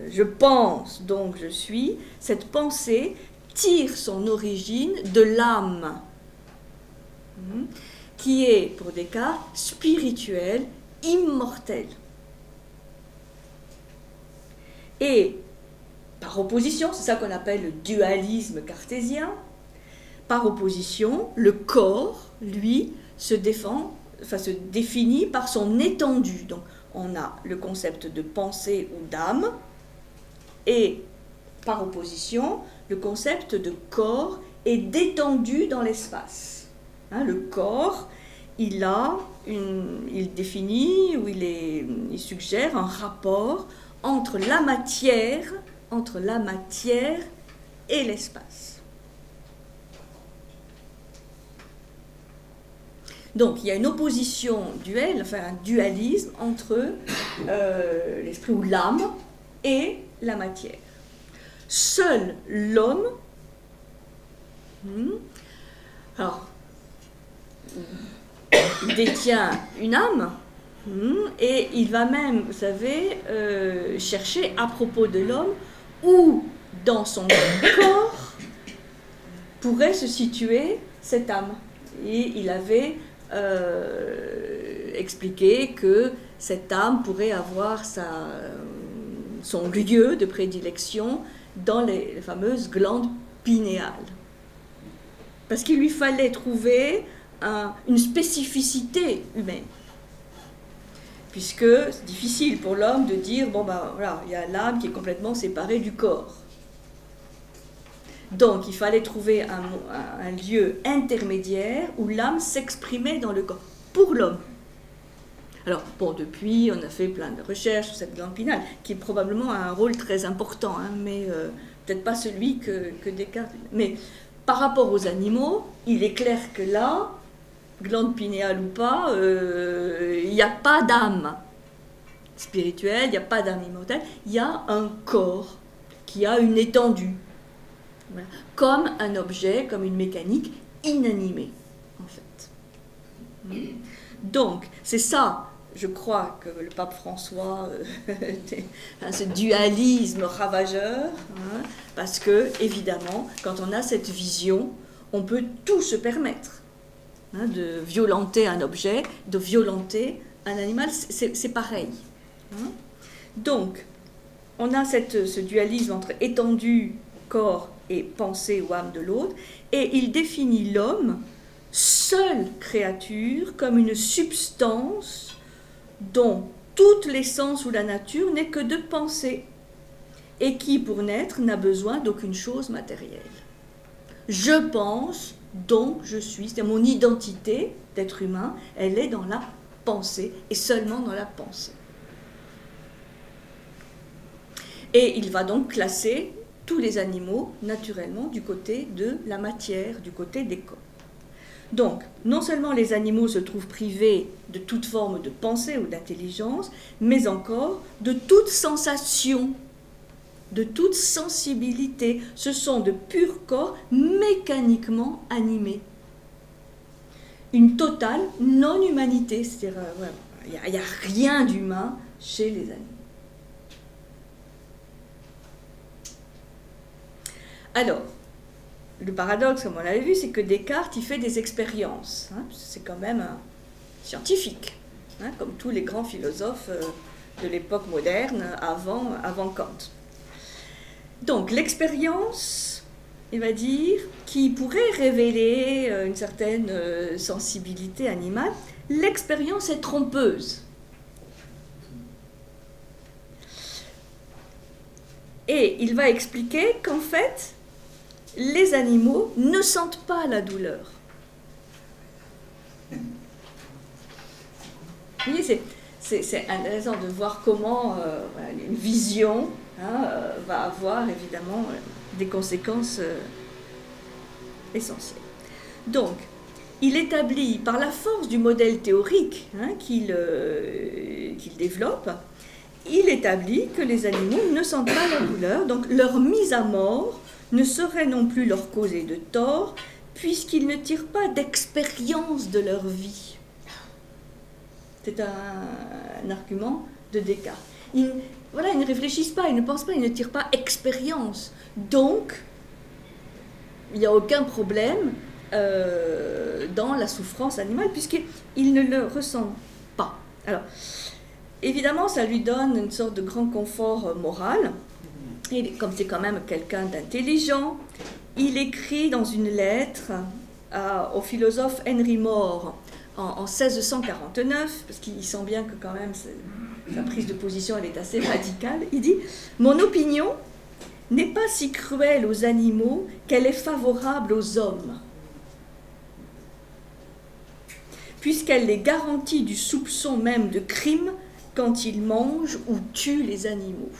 je pense donc je suis, cette pensée tire son origine de l'âme, qui est, pour Descartes, spirituelle, immortelle. Et, par opposition, c'est ça qu'on appelle le dualisme cartésien, par opposition, le corps, lui, se définit par son étendue. Donc, on a le concept de pensée ou d'âme, et par opposition, le concept de corps et d'étendue dans l'espace. Le corps, il définit ou il suggère un rapport entre la matière et l'espace. Donc, il y a une opposition duelle, enfin un dualisme entre l'esprit ou l'âme et la matière. Seul l'homme, alors, détient une âme, et il va même, vous savez, chercher à propos de l'homme où dans son corps pourrait se situer cette âme. Et il avait expliqué que cette âme pourrait avoir son lieu de prédilection dans les fameuses glandes pinéales. Parce qu'il lui fallait trouver une spécificité humaine. Puisque c'est difficile pour l'homme de dire, voilà, il y a l'âme qui est complètement séparée du corps. Donc il fallait trouver un lieu intermédiaire où l'âme s'exprimait dans le corps, pour l'homme. Alors, depuis, on a fait plein de recherches sur cette glande pinéale, qui probablement a un rôle très important, mais peut-être pas celui que Descartes. Mais par rapport aux animaux, il est clair que là, glande pinéale ou pas, il n'y a pas d'âme spirituelle, il n'y a pas d'âme immortelle, il y a un corps qui a une étendue. Voilà. Comme un objet, comme une mécanique inanimé, en fait. Donc, c'est ça, je crois, que le pape François, ce dualisme ravageur, hein, parce que, évidemment, quand on a cette vision, on peut tout se permettre, hein, de violenter un objet, de violenter un animal, c'est pareil. Hein. Donc, on a ce dualisme entre étendu, corps et pensée ou âme de l'autre, et il définit l'homme, seule créature, comme une substance dont toute l'essence ou la nature n'est que de pensée, et qui, pour naître, n'a besoin d'aucune chose matérielle. Je pense, donc je suis, c'est mon identité d'être humain, elle est dans la pensée, et seulement dans la pensée. Et il va donc classer tous les animaux, naturellement, du côté de la matière, du côté des corps. Donc, non seulement les animaux se trouvent privés de toute forme de pensée ou d'intelligence, mais encore de toute sensation, de toute sensibilité. Ce sont de purs corps mécaniquement animés. Une totale non-humanité, c'est-à-dire, il n'y a rien d'humain chez les animaux. Alors, le paradoxe, comme on l'avait vu, c'est que Descartes, il fait des expériences. Hein, c'est quand même un scientifique, hein, comme tous les grands philosophes de l'époque moderne, avant Kant. Donc, l'expérience, il va dire, qui pourrait révéler une certaine sensibilité animale, l'expérience est trompeuse. Et il va expliquer qu'en fait, les animaux ne sentent pas la douleur. Vous voyez, c'est intéressant de voir comment une vision va avoir évidemment des conséquences essentielles. Donc, il établit par la force du modèle théorique qu'il développe, il établit que les animaux ne sentent pas la douleur, donc leur mise à mort ne saurait non plus leur causer de tort, puisqu'ils ne tirent pas d'expérience de leur vie. C'est un argument de Descartes. Ils ne réfléchissent pas, ils ne pensent pas, ils ne tirent pas expérience. Donc, il n'y a aucun problème dans la souffrance animale, puisqu'ils ne le ressentent pas. Alors, évidemment, ça lui donne une sorte de grand confort moral. Et comme c'est quand même quelqu'un d'intelligent, il écrit dans une lettre au philosophe Henry More en 1649, parce qu'il sent bien que quand même sa prise de position elle est assez radicale, il dit « Mon opinion n'est pas si cruelle aux animaux qu'elle est favorable aux hommes, puisqu'elle les garantit du soupçon même de crime quand ils mangent ou tuent les animaux. »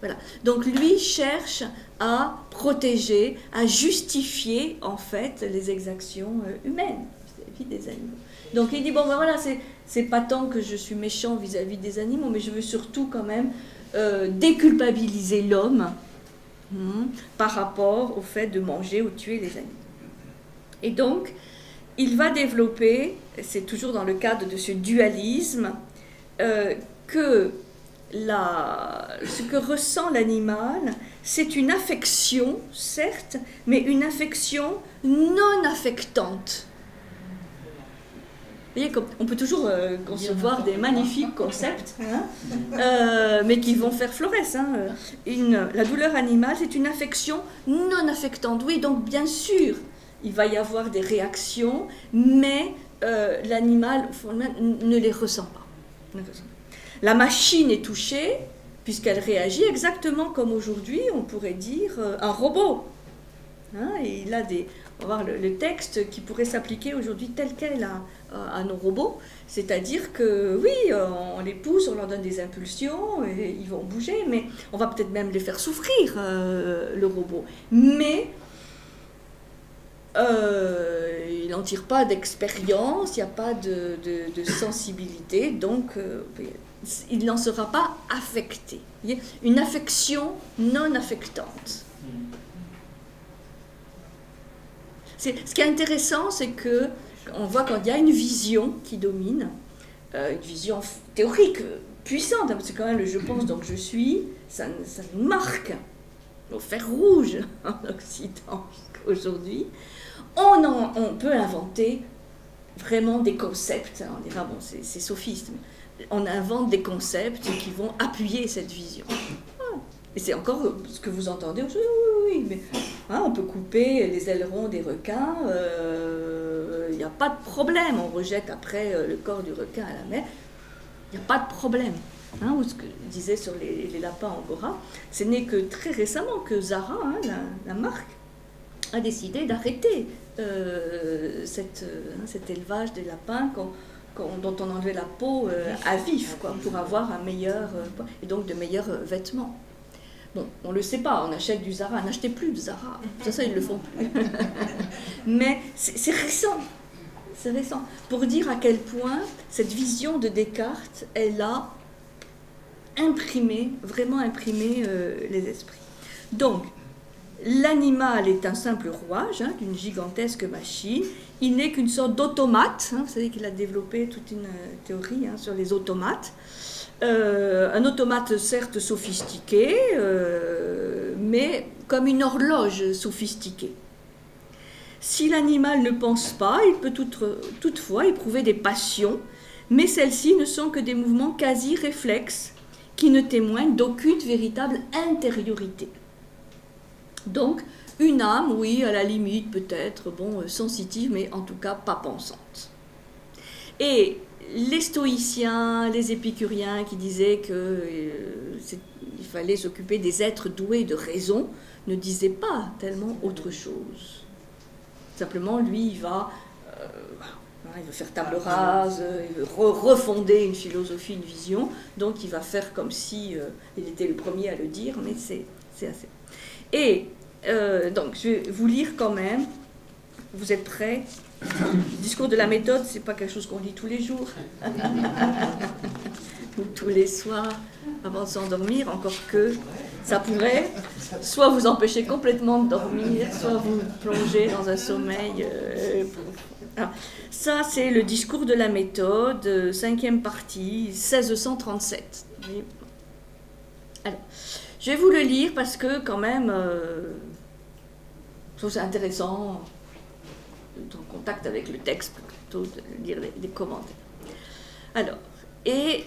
Voilà. Donc lui cherche à protéger, à justifier en fait les exactions humaines vis-à-vis des animaux. Donc il dit bon ben voilà, c'est pas tant que je suis méchant vis-à-vis des animaux, mais je veux surtout quand même déculpabiliser l'homme par rapport au fait de manger ou tuer les animaux. Et donc il va développer, c'est toujours dans le cadre de ce dualisme, que ce que ressent l'animal, c'est une affection, certes, mais une affection non affectante. Vous voyez, on peut toujours concevoir des magnifiques concepts, mais qui vont faire florès. La douleur animale, c'est une affection non affectante. Oui, donc bien sûr, il va y avoir des réactions, mais l'animal ne les ressent pas. La machine est touchée, puisqu'elle réagit exactement comme aujourd'hui, on pourrait dire, un robot. Et il a on va voir le texte qui pourrait s'appliquer aujourd'hui tel quel à nos robots. C'est-à-dire que, oui, on les pousse, on leur donne des impulsions, et ils vont bouger, mais on va peut-être même les faire souffrir, le robot. Mais il n'en tire pas d'expérience, il n'y a pas de sensibilité, donc il n'en sera pas affecté. Une affection non affectante. Ce qui est intéressant, c'est que on voit quand il y a une vision qui domine, une vision théorique puissante, hein, parce que quand même le je pense donc je suis, ça nous marque au fer rouge en Occident aujourd'hui. On peut inventer vraiment des concepts, hein, on dira bon c'est sophiste, mais on invente des concepts qui vont appuyer cette vision. Et c'est encore ce que vous entendez aujourd'hui, oui, mais hein, on peut couper les ailerons des requins, il n'y a pas de problème, on rejette après le corps du requin à la mer, il n'y a pas de problème. Hein, ou ce que je disais sur les lapins angora, ce n'est que très récemment que Zara, hein, la marque, a décidé d'arrêter cet élevage des lapins dont on enlevait la peau à vif, quoi, pour avoir un meilleur, et donc de meilleurs vêtements. Bon, on ne le sait pas, on achète du Zara, n'achetez plus de Zara, ça ils ne le font plus. Mais c'est récent, c'est récent, pour dire à quel point cette vision de Descartes, elle a vraiment imprimé les esprits. Donc, l'animal est un simple rouage, hein, d'une gigantesque machine. Il n'est qu'une sorte d'automate. Hein, vous savez qu'il a développé toute une théorie hein, sur les automates. Un automate certes sophistiqué, mais comme une horloge sophistiquée. Si l'animal ne pense pas, il peut toutefois éprouver des passions, mais celles-ci ne sont que des mouvements quasi réflexes qui ne témoignent d'aucune véritable intériorité. Donc, une âme, oui, à la limite, peut-être, bon, sensitive, mais en tout cas pas pensante. Et les stoïciens, les épicuriens qui disaient qu'il fallait s'occuper des êtres doués de raison, ne disaient pas tellement autre chose. Simplement, lui, il veut faire table rase, il veut refonder une philosophie, une vision, donc il va faire comme si il était le premier à le dire, mais c'est assez. Et donc, je vais vous lire quand même. Vous êtes prêts? Le discours de la méthode, c'est pas quelque chose qu'on lit tous les jours, ou tous les soirs, avant de s'endormir, encore que ça pourrait soit vous empêcher complètement de dormir, soit vous plonger dans un sommeil. Alors, ça, c'est le discours de la méthode, 5e partie, 1637. Alors, je vais vous le lire parce que, quand même, je trouve ça intéressant d'être en contact avec le texte plutôt de lire les commentaires. Alors, et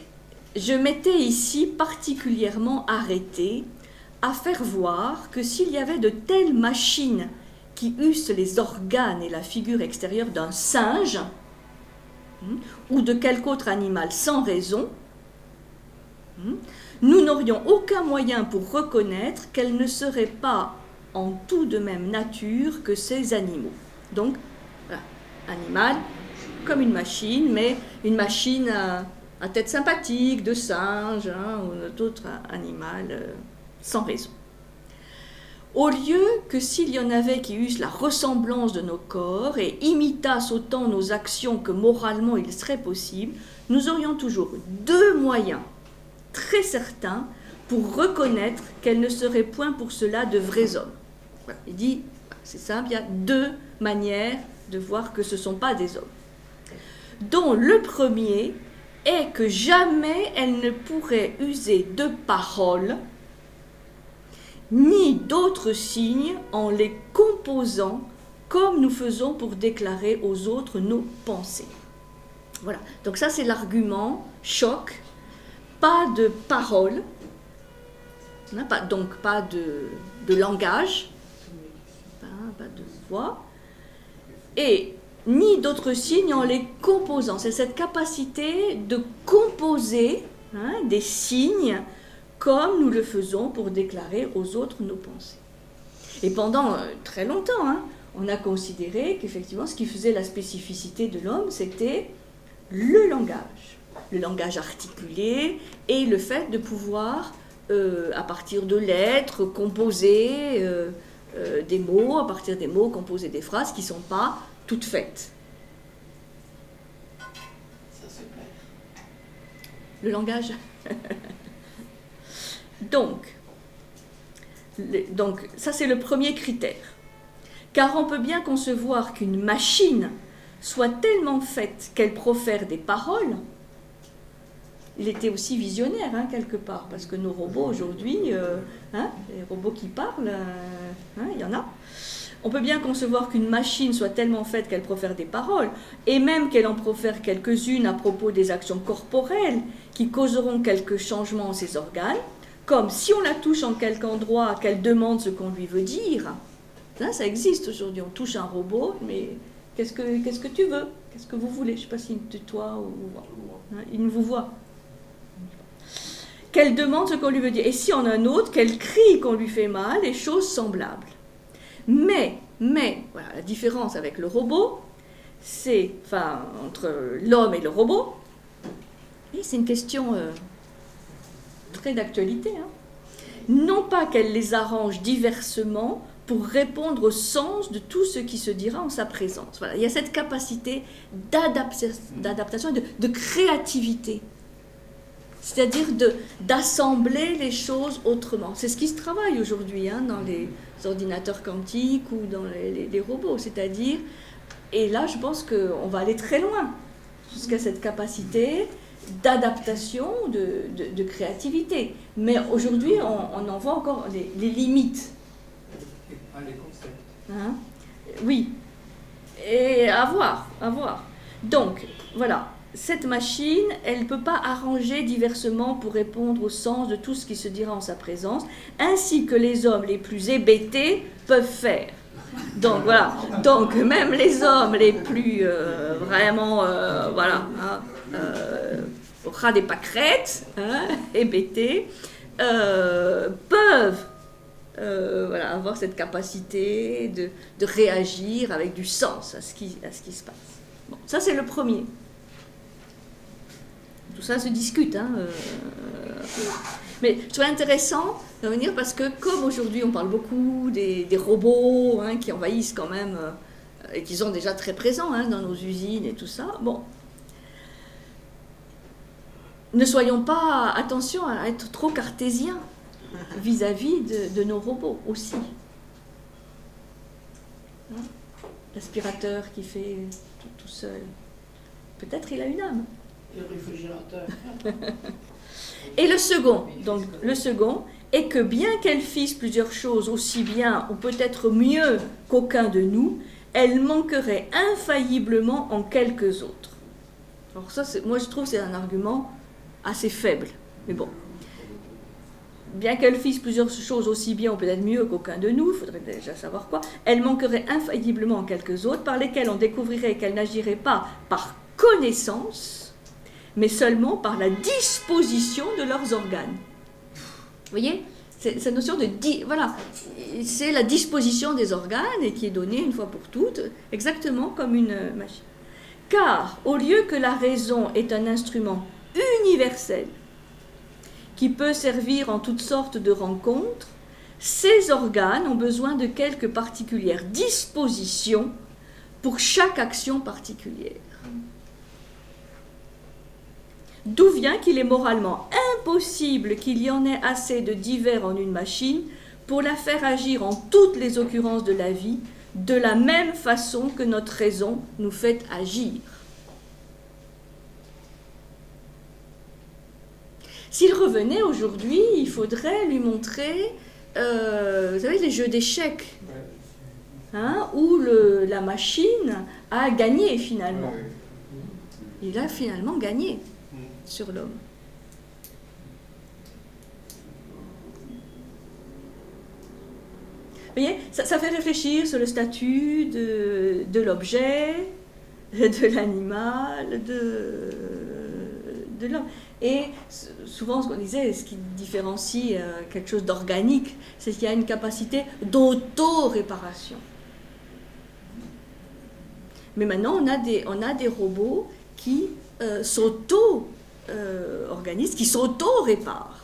je m'étais ici particulièrement arrêtée à faire voir que s'il y avait de telles machines qui eussent les organes et la figure extérieure d'un singe ou de quelque autre animal sans raison, nous n'aurions aucun moyen pour reconnaître qu'elles ne seraient pas en tout de même nature que ces animaux. Donc, voilà, animal comme une machine, mais une machine à tête sympathique, de singe ou d'autre animal sans raison. Au lieu que s'il y en avait qui eussent la ressemblance de nos corps et imitassent autant nos actions que moralement il serait possible, nous aurions toujours deux moyens très certains pour reconnaître qu'elles ne seraient point pour cela de vrais hommes. Voilà, il dit, c'est simple, il y a deux manières de voir que ce ne sont pas des hommes, dont le premier est que jamais elles ne pourraient user de paroles ni d'autres signes en les composant comme nous faisons pour déclarer aux autres nos pensées. Voilà, donc ça c'est l'argument choc, pas de paroles, donc pas de langage, pas de voix, et ni d'autres signes en les composant. C'est cette capacité de composer des signes comme nous le faisons pour déclarer aux autres nos pensées. Et pendant très longtemps, on a considéré qu'effectivement, ce qui faisait la spécificité de l'homme, c'était le langage articulé et le fait de pouvoir, à partir de lettres, composer des mots, à partir des mots, composer des phrases qui ne sont pas toutes faites. Ça se perd. Le langage. Donc, ça c'est le premier critère. car on peut bien concevoir qu'une machine soit tellement faite qu'elle profère des paroles. Il était aussi visionnaire, hein, quelque part, parce que nos robots aujourd'hui, les robots qui parlent, il y en a. On peut bien concevoir qu'une machine soit tellement faite qu'elle profère des paroles, et même qu'elle en profère quelques-unes à propos des actions corporelles qui causeront quelques changements en ses organes, comme si on la touche en quelque endroit, qu'elle demande ce qu'on lui veut dire. Ça existe aujourd'hui, on touche un robot, mais qu'est-ce que tu veux? Qu'est-ce que vous voulez? Je ne sais pas s'il me tutoie ou il ne vous voit. Qu'elle demande ce qu'on lui veut dire. Et si on a un autre, qu'elle crie qu'on lui fait mal, et choses semblables. Mais, voilà, la différence avec le robot, c'est, entre l'homme et le robot, et c'est une question très d'actualité, hein. Non pas qu'elle les arrange diversement pour répondre au sens de tout ce qui se dira en sa présence. Voilà, il y a cette capacité d'adaptation et de créativité. C'est-à-dire d'assembler les choses autrement. C'est ce qui se travaille aujourd'hui, hein, dans les ordinateurs quantiques ou dans les robots. C'est-à-dire, et là je pense qu'on va aller très loin, jusqu'à cette capacité d'adaptation, de créativité. Mais aujourd'hui, on en voit encore les limites. Les concepts. Hein? Oui. Et à voir. Donc, voilà. Cette machine, elle ne peut pas arranger diversement pour répondre au sens de tout ce qui se dira en sa présence, ainsi que les hommes les plus hébétés peuvent faire. Donc voilà, donc même les hommes les plus vraiment, au ras des pâquerettes, hébétés, peuvent avoir cette capacité de réagir avec du sens à ce qui se passe. Bon, ça c'est le premier. Tout ça se discute, hein. Mais je trouve intéressant de revenir parce que comme aujourd'hui on parle beaucoup des robots, hein, qui envahissent quand même, et qui sont déjà très présents, hein, dans nos usines et tout ça, bon, ne soyons pas, attention à être trop cartésiens vis-à-vis de nos robots aussi. Hein? L'aspirateur qui fait tout seul, peut-être il a une âme. Le réfrigérateur. Et le second est que bien qu'elle fisse plusieurs choses aussi bien ou peut-être mieux qu'aucun de nous, elle manquerait infailliblement en quelques autres. Alors ça, moi je trouve que c'est un argument assez faible, mais bon. Bien qu'elle fisse plusieurs choses aussi bien ou peut-être mieux qu'aucun de nous, il faudrait déjà savoir quoi, elle manquerait infailliblement en quelques autres par lesquelles on découvrirait qu'elle n'agirait pas par connaissance, mais seulement par la disposition de leurs organes. Vous voyez, cette notion voilà, c'est la disposition des organes et qui est donnée une fois pour toutes, exactement comme une machine. Car, au lieu que la raison est un instrument universel qui peut servir en toutes sortes de rencontres, ces organes ont besoin de quelques particulières dispositions pour chaque action particulière. D'où vient qu'il est moralement impossible qu'il y en ait assez de divers en une machine pour la faire agir en toutes les occurrences de la vie, de la même façon que notre raison nous fait agir. S'il revenait aujourd'hui, il faudrait lui montrer, vous savez, les jeux d'échecs, hein, où la machine a gagné finalement. Il a finalement gagné sur l'homme. Vous voyez, ça fait réfléchir sur le statut de l'objet, de l'animal, de l'homme. Et souvent, ce qu'on disait, ce qui différencie quelque chose d'organique, c'est qu'il y a une capacité d'auto-réparation. Mais maintenant, on a des robots qui s'auto-organisent, qui s'auto-réparent.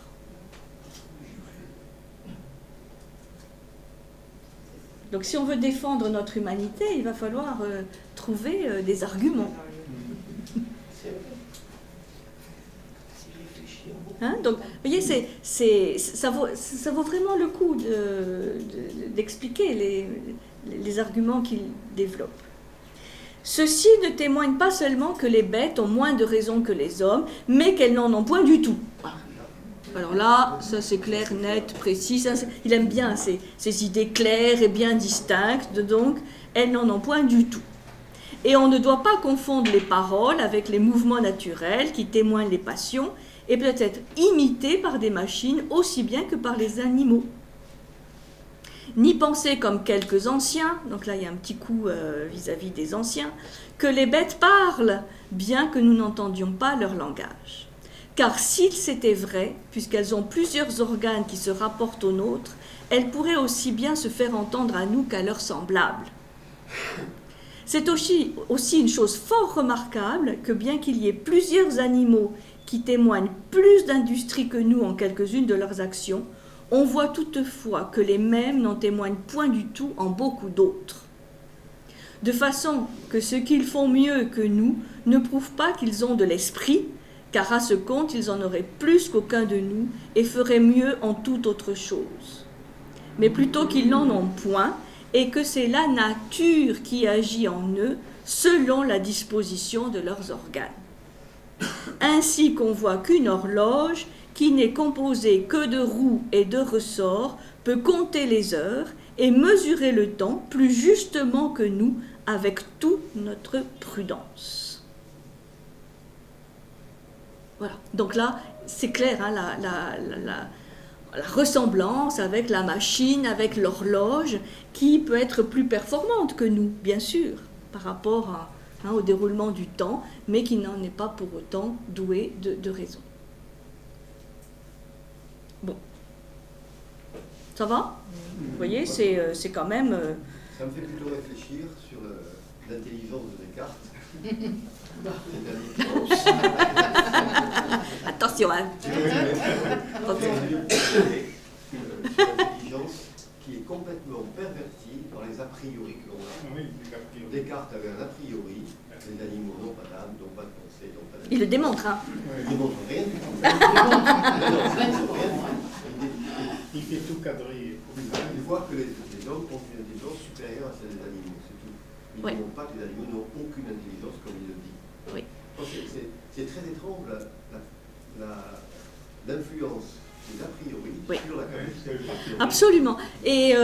Donc si on veut défendre notre humanité, il va falloir trouver des arguments. Hein? Donc, vous voyez, ça vaut vraiment le coup d'expliquer les arguments qu'il développe. Ceci ne témoigne pas seulement que les bêtes ont moins de raison que les hommes, mais qu'elles n'en ont point du tout. Voilà. Alors là, ça c'est clair, net, précis, ça, il aime bien ces idées claires et bien distinctes, donc elles n'en ont point du tout. Et on ne doit pas confondre les paroles avec les mouvements naturels qui témoignent les passions et peut être imités par des machines aussi bien que par les animaux. Ni penser comme quelques anciens, donc là il y a un petit coup vis-à-vis des anciens, que les bêtes parlent, bien que nous n'entendions pas leur langage. Car s'il c'était vrai, puisqu'elles ont plusieurs organes qui se rapportent aux nôtres, elles pourraient aussi bien se faire entendre à nous qu'à leurs semblables. C'est aussi une chose fort remarquable que bien qu'il y ait plusieurs animaux qui témoignent plus d'industrie que nous en quelques-unes de leurs actions, on voit toutefois que les mêmes n'en témoignent point du tout en beaucoup d'autres. De façon que ceux qu'ils font mieux que nous ne prouvent pas qu'ils ont de l'esprit, car à ce compte ils en auraient plus qu'aucun de nous et feraient mieux en toute autre chose. Mais plutôt qu'ils n'en ont point, et que c'est la nature qui agit en eux selon la disposition de leurs organes. Ainsi qu'on voit qu'une horloge, qui n'est composée que de roues et de ressorts, peut compter les heures et mesurer le temps plus justement que nous, avec toute notre prudence. Voilà, donc là, c'est clair, hein, la ressemblance avec la machine, avec l'horloge, qui peut être plus performante que nous, bien sûr, par rapport au déroulement du temps, mais qui n'en est pas pour autant doué de raison. Bon. Ça va ? Vous voyez, c'est quand même... Ça me fait plutôt réfléchir sur l'intelligence de Descartes. Attention, hein. L'intelligence qui est complètement pervertie par les a priori que l'on a. Oui, Descartes avait un a priori, les animaux n'ont pas d'âme, n'ont pas de pensée, n'ont pas de... Il le démontre, hein. Il ne démontre rien du tout. Il fait tout cadrer. Il voit que les hommes ont une intelligence supérieure à celle des animaux, c'est tout. Ils ne montrent pas que les animaux n'ont aucune intelligence, comme il le dit. Oui. C'est très étrange l'influence des a priori sur la capacité. Absolument. Et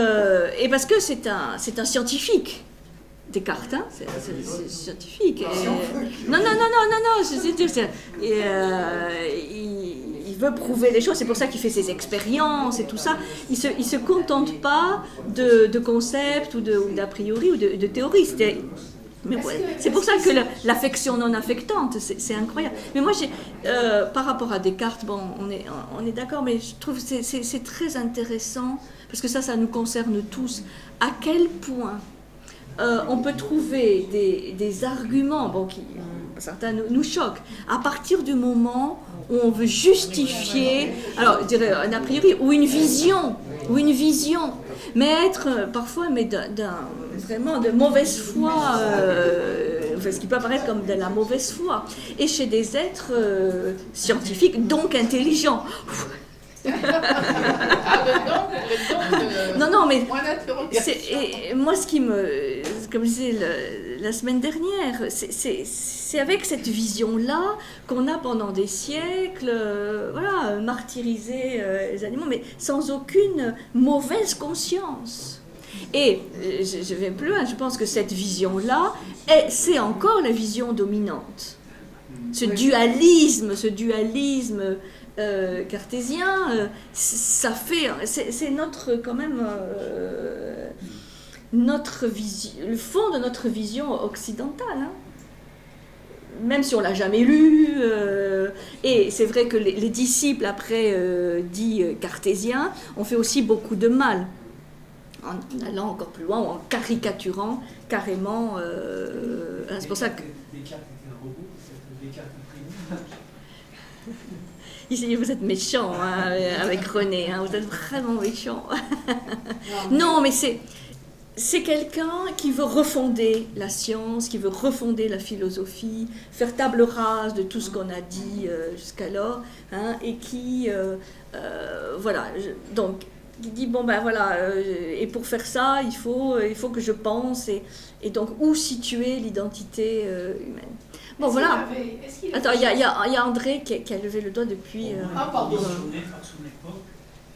parce que c'est un scientifique. Descartes, hein, c'est scientifique. Non, il veut prouver les choses, c'est pour ça qu'il fait ses expériences et tout ça. Il se contente pas de concepts ou d'a priori ou de théories. Mais ouais, c'est pour ça que l'affection non affectante, c'est incroyable. Mais moi, par rapport à Descartes, bon, on est d'accord, mais je trouve que c'est très intéressant, parce que ça nous concerne tous, à quel point on peut trouver des arguments qui, certains nous choquent, à partir du moment où on veut justifier, alors je dirais un a priori, ou une vision, mais être parfois vraiment de mauvaise foi, ce qui peut apparaître comme de la mauvaise foi, et chez des êtres scientifiques, donc intelligents. Non, mais moi, ce qui me, comme je disais la semaine dernière, c'est avec cette vision-là qu'on a pendant des siècles, martyrisé les animaux, mais sans aucune mauvaise conscience. Et je vais plus loin, je pense que cette vision-là, c'est encore la vision dominante. Ce dualisme cartésien, ça fait, c'est notre quand même notre vision, le fond de notre vision occidentale. Hein. Même si on l'a jamais lu, et c'est vrai que les disciples après dits cartésiens ont fait aussi beaucoup de mal en allant encore plus loin ou en caricaturant carrément. C'est pour ça que Descartes était un robot, c'est Descartes imprimé. Ici, vous êtes méchant hein, avec René, hein, vous êtes vraiment méchant. Non, mais c'est quelqu'un qui veut refonder la science, qui veut refonder la philosophie, faire table rase de tout ce qu'on a dit jusqu'alors, hein, et qui, donc, qui dit bon ben voilà, et pour faire ça, il faut que je pense, et donc où situer l'identité humaine. Bon voilà. Attends, il y a André qui a levé le doigt depuis. Pardon. À son époque,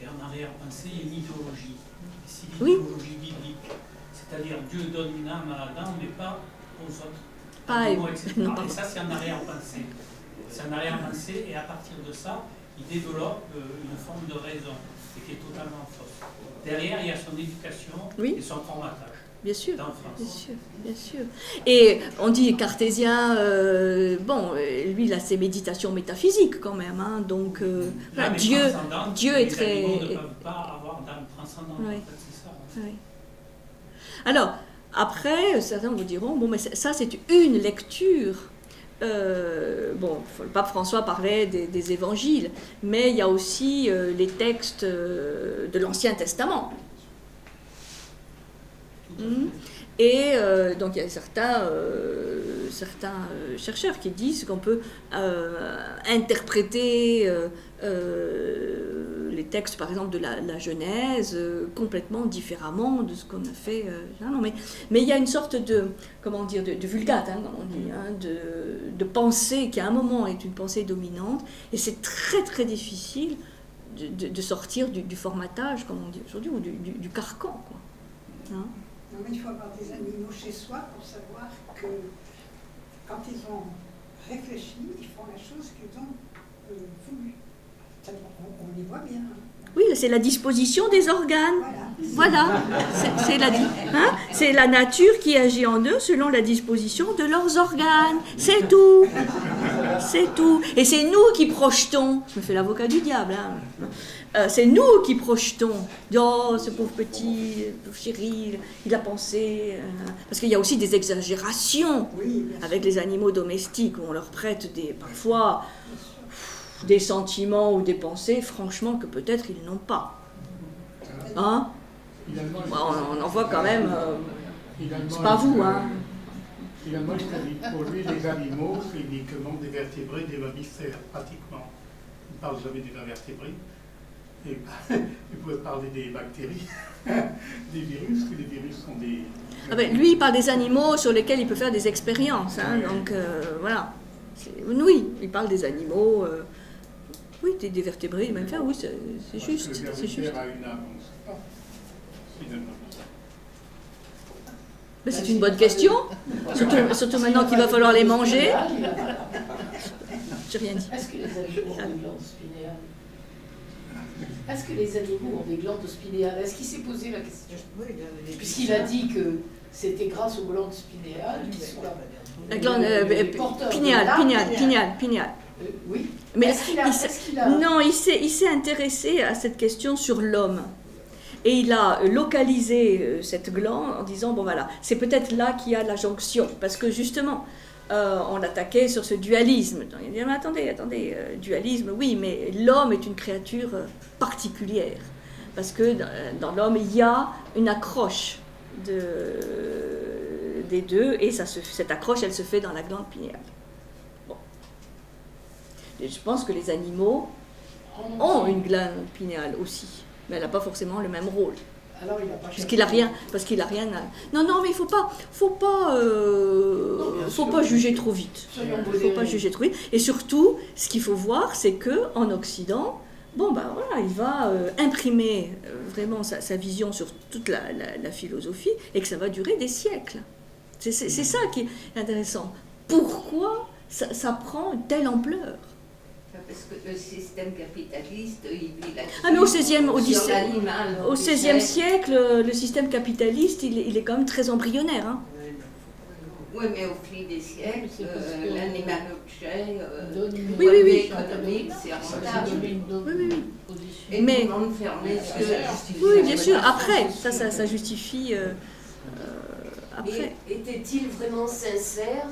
et en arrière-pensée, il y a une idéologie. Et c'est l'idéologie biblique. C'est-à-dire Dieu donne une âme à Adam, mais pas aux autres. Pas et ça, c'est en arrière-pensée. C'est en arrière-pensée, et à partir de ça, il développe une forme de raison, et qui est totalement fausse. Derrière, il y a son éducation et son formatage. Bien sûr, bien sûr, bien sûr. Et on dit cartésien, bon, lui, il a ses méditations métaphysiques quand même, hein, donc voilà, Dieu est très... Les animaux ne peuvent pas avoir d'âme transcendante, oui. En fait, c'est ça. Oui. Alors, après, certains vous diront, bon, mais ça, c'est une lecture. Bon, le pape François parlait des évangiles, mais il y a aussi les textes de l'Ancien Testament. Et donc il y a certains chercheurs qui disent qu'on peut interpréter les textes, par exemple, de la Genèse complètement différemment de ce qu'on a fait. Mais il y a une sorte de, comment dire, de vulgate, hein, comme on dit, hein, de pensée qui à un moment est une pensée dominante, et c'est très très difficile de sortir du formatage, comme on dit aujourd'hui, ou du carcan, quoi. Hein? Non, mais il faut avoir des animaux chez soi pour savoir que quand ils ont réfléchi, ils font la chose qu'ils ont voulu. On les voit bien. Oui, c'est la disposition des organes. Voilà. C'est la nature qui agit en eux selon la disposition de leurs organes. C'est tout. C'est tout. Et c'est nous qui projetons. Je me fais l'avocat du diable. Hein. C'est nous qui projetons. Oh, ce pauvre petit, pauvre chéri, il a pensé. Parce qu'il y a aussi des exagérations avec les animaux domestiques où on leur prête parfois des sentiments ou des pensées, franchement, que peut-être ils n'ont pas. Hein? On en voit quand même. C'est pas vous, hein? Finalement, pour lui, les animaux, c'est uniquement des vertébrés, des mammifères, pratiquement. Il ne parle jamais des invertébrés. Et il pourrait parler des bactéries, des virus, que les virus sont des... Ah ben, lui, il parle des animaux sur lesquels il peut faire des expériences. Hein, donc, voilà. Oui, il parle des animaux... oui, des vertébrés, même faire, oui, c'est juste. C'est juste. Mais c'est une bonne question, surtout maintenant qu'il va falloir les manger. J'ai rien dit. Est-ce que les animaux ont des glandes spinéales? Est-ce que les animaux ont des glandes spinéales? Est-ce qu'il s'est posé la question? Puisqu'il a dit que c'était grâce aux glandes spinéales qu'ils sont là. La glande pinéale. Oui. Mais est-ce qu'il a... Non, il s'est intéressé à cette question sur l'homme. Et il a localisé cette glande en disant, bon voilà, c'est peut-être là qu'il y a la jonction. Parce que justement, on l'attaquait sur ce dualisme. Il dit, mais attendez, dualisme, oui, mais l'homme est une créature particulière. Parce que dans l'homme, il y a une accroche des deux, et cette accroche, elle se fait dans la glande pinéale. Bon. Et je pense que les animaux ont une glande pinéale aussi. Mais elle n'a pas forcément le même rôle. Alors il n'a pas parce qu'il a rien à... Non, mais il faut pas juger trop vite. Faut pas juger trop vite. Et surtout, ce qu'il faut voir, c'est que en Occident, bon ben voilà, il va imprimer vraiment sa vision sur toute la philosophie, et que ça va durer des siècles. C'est ça qui est intéressant. Pourquoi ça prend une telle ampleur? Parce que le système capitaliste, il vit là-dessus. Ah mais au XVIe siècle, le système capitaliste, il est quand même très embryonnaire. Hein. Oui, mais au fil des siècles, l'animal objet, oui. économique, c'est rentable. Oui. Et mais, tout le monde fermé oui, bien sûr. Après, ça justifie... après. Était-il vraiment sincère?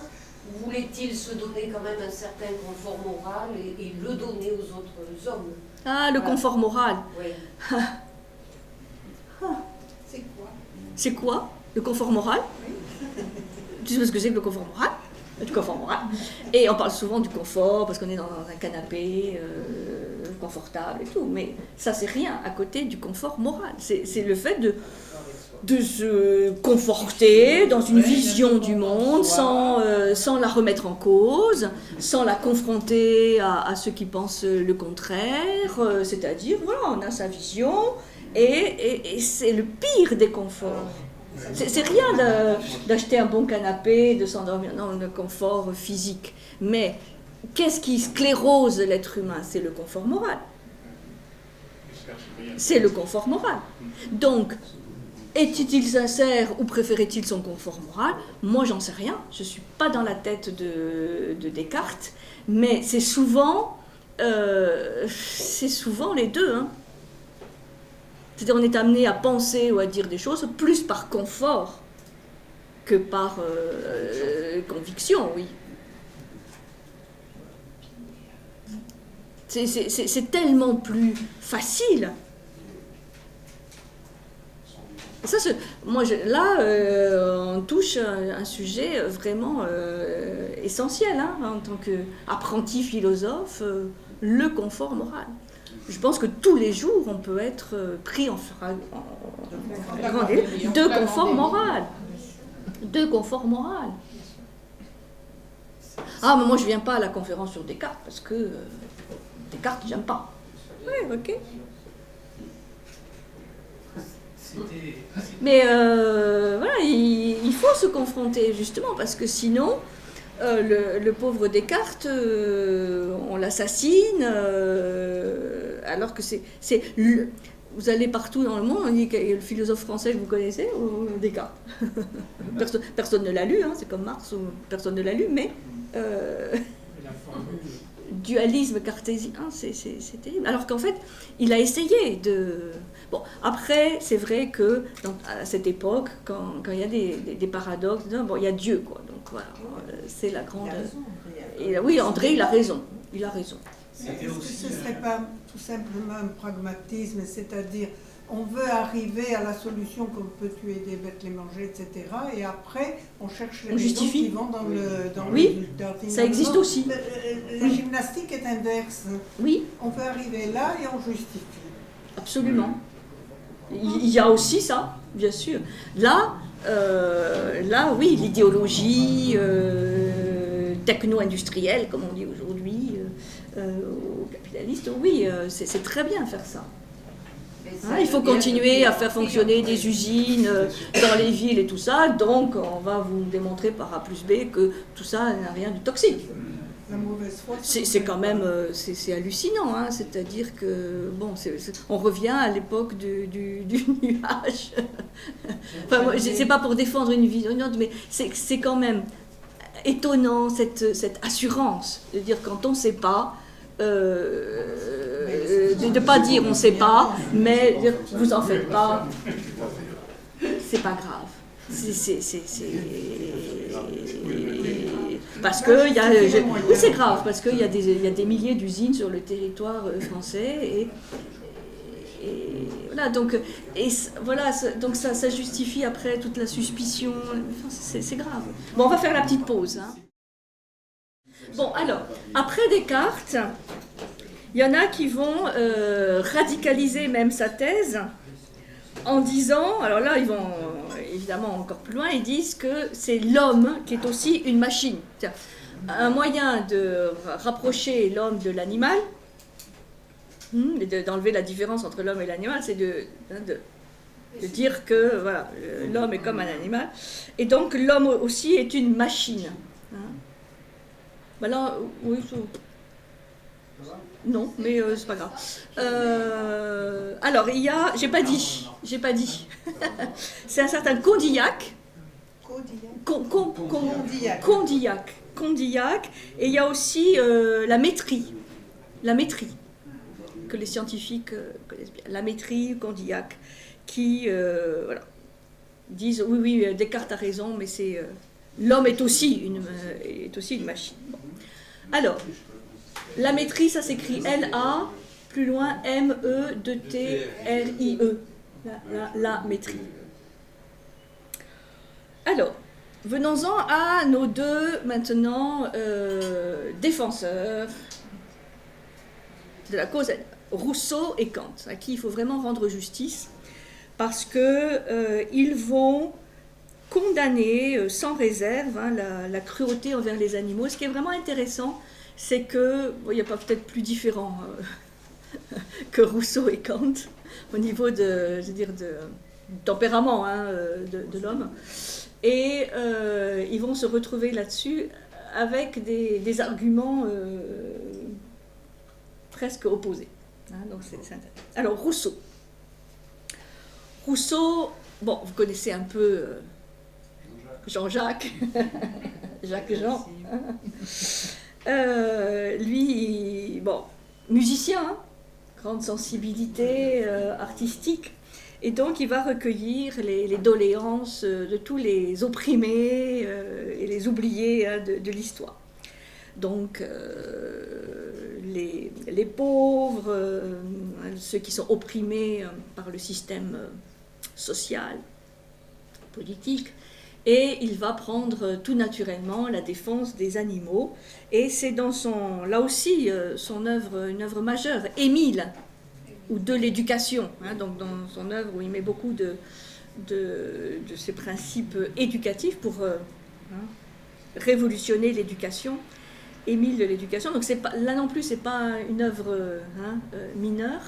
Voulait-il se donner quand même un certain confort moral et le donner aux autres hommes? Ah, le confort moral. Oui. C'est quoi? C'est quoi, le confort moral? Tu sais ce que c'est que le confort moral? du confort moral. Et on parle souvent du confort parce qu'on est dans un canapé confortable et tout, mais ça c'est rien à côté du confort moral. C'est le fait de se conforter dans une vision du monde sans la remettre en cause, sans la confronter à ceux qui pensent le contraire, c'est-à-dire, voilà, on a sa vision et c'est le pire des conforts. C'est rien d'acheter un bon canapé, de s'endormir, non, le confort physique. Mais qu'est-ce qui sclérose l'être humain? C'est le confort moral. C'est le confort moral. Donc, est-il sincère ou préférait-il son confort moral? Moi, j'en sais rien. Je ne suis pas dans la tête de Descartes, mais c'est souvent les deux. Hein. C'est-à-dire, on est amené à penser ou à dire des choses plus par confort que par conviction, oui. C'est tellement plus facile. Ça, moi, là, on touche un sujet vraiment essentiel, hein, en tant qu'apprenti philosophe, le confort moral. Je pense que tous les jours, on peut être pris en de confort moral. De confort moral. Ah, mais moi, je ne viens pas à la conférence sur Descartes, parce que Descartes, j'aime pas. Oui, ok. Mais voilà, il faut se confronter justement parce que sinon, le pauvre Descartes, on l'assassine, alors que vous allez partout dans le monde, on dit qu'il y a le philosophe français que vous connaissez, ou Descartes. Personne ne l'a lu, hein, c'est comme Marx, personne ne l'a lu, mais dualisme cartésien, c'est terrible. Alors qu'en fait, il a essayé de... Bon, après, c'est vrai que à cette époque, quand il y a des paradoxes, bon, il y a Dieu, quoi. Donc voilà, c'est la grande... Oui, André, il a raison. Il a raison. Est-ce que ce ne serait pas tout simplement un pragmatisme, c'est-à-dire on veut arriver à la solution qu'on peut tuer des bêtes, les manger, etc. Et après, on cherche les raisons qui vont dans le résultat. Ça existe aussi. La gymnastique est inverse. Oui. On peut arriver là et on justifie. Absolument. Il y a aussi ça, bien sûr. Là, oui, l'idéologie techno-industrielle, comme on dit aujourd'hui, aux capitalistes, oui, c'est très bien faire ça. Hein, il faut continuer à faire fonctionner des usines dans les villes et tout ça, donc on va vous démontrer par A plus B que tout ça n'a rien de toxique. C'est quand même c'est hallucinant, hein, c'est-à-dire que bon, on revient à l'époque du nuage. Enfin, c'est pas pour défendre une vision, mais c'est quand même étonnant cette assurance de dire quand on ne sait pas. De ne pas dire on ne sait pas, mais dire vous en faites pas, c'est pas grave. Parce que il y a, oui, c'est grave parce qu'il y a des milliers d'usines sur le territoire français et voilà donc donc ça justifie après toute la suspicion. Enfin, c'est grave. Bon, on va faire la petite pause. Hein. Bon, alors, après Descartes, il y en a qui vont radicaliser même sa thèse en disant, alors là, ils vont évidemment encore plus loin, ils disent que c'est l'homme qui est aussi une machine. C'est-à-dire, un moyen de rapprocher l'homme de l'animal, d'enlever la différence entre l'homme et l'animal, c'est de dire que voilà, l'homme est comme un animal, et donc l'homme aussi est une machine. Hein. Là, oui, non, mais c'est pas grave. Alors, il y a, j'ai pas dit. C'est un certain Condillac. Condillac. Et il y a aussi la métrie, que les scientifiques connaissent bien. La métrie, Condillac, qui voilà, disent oui, Descartes a raison, mais c'est l'homme est aussi une machine. Bon. Alors, la métrie, ça s'écrit L-A, plus loin M-E-T-R-I-E. La métrie. Alors, venons-en à nos deux, maintenant, défenseurs de la cause, Rousseau et Kant, à qui il faut vraiment rendre justice, parce qu'ils vont condamner sans réserve la cruauté envers les animaux. Ce qui est vraiment intéressant, c'est que, il n'y a pas peut-être plus différent que Rousseau et Kant, au niveau de tempérament de l'homme. Et ils vont se retrouver là-dessus avec des arguments presque opposés. Donc c'est intéressant. Alors Rousseau, bon, vous connaissez un peu Jean-Jacques, Jacques-Jean. Lui, bon, musicien, grande sensibilité artistique. Et donc, il va recueillir les doléances de tous les opprimés et les oubliés de l'histoire. Donc, les pauvres, ceux qui sont opprimés par le système social, politique, et il va prendre tout naturellement la défense des animaux. Et c'est dans là aussi, son œuvre, une œuvre majeure, Émile, ou de l'éducation, donc dans son œuvre où il met beaucoup de ces principes éducatifs pour révolutionner l'éducation, Émile de l'éducation. Donc là non plus, c'est pas une œuvre mineure,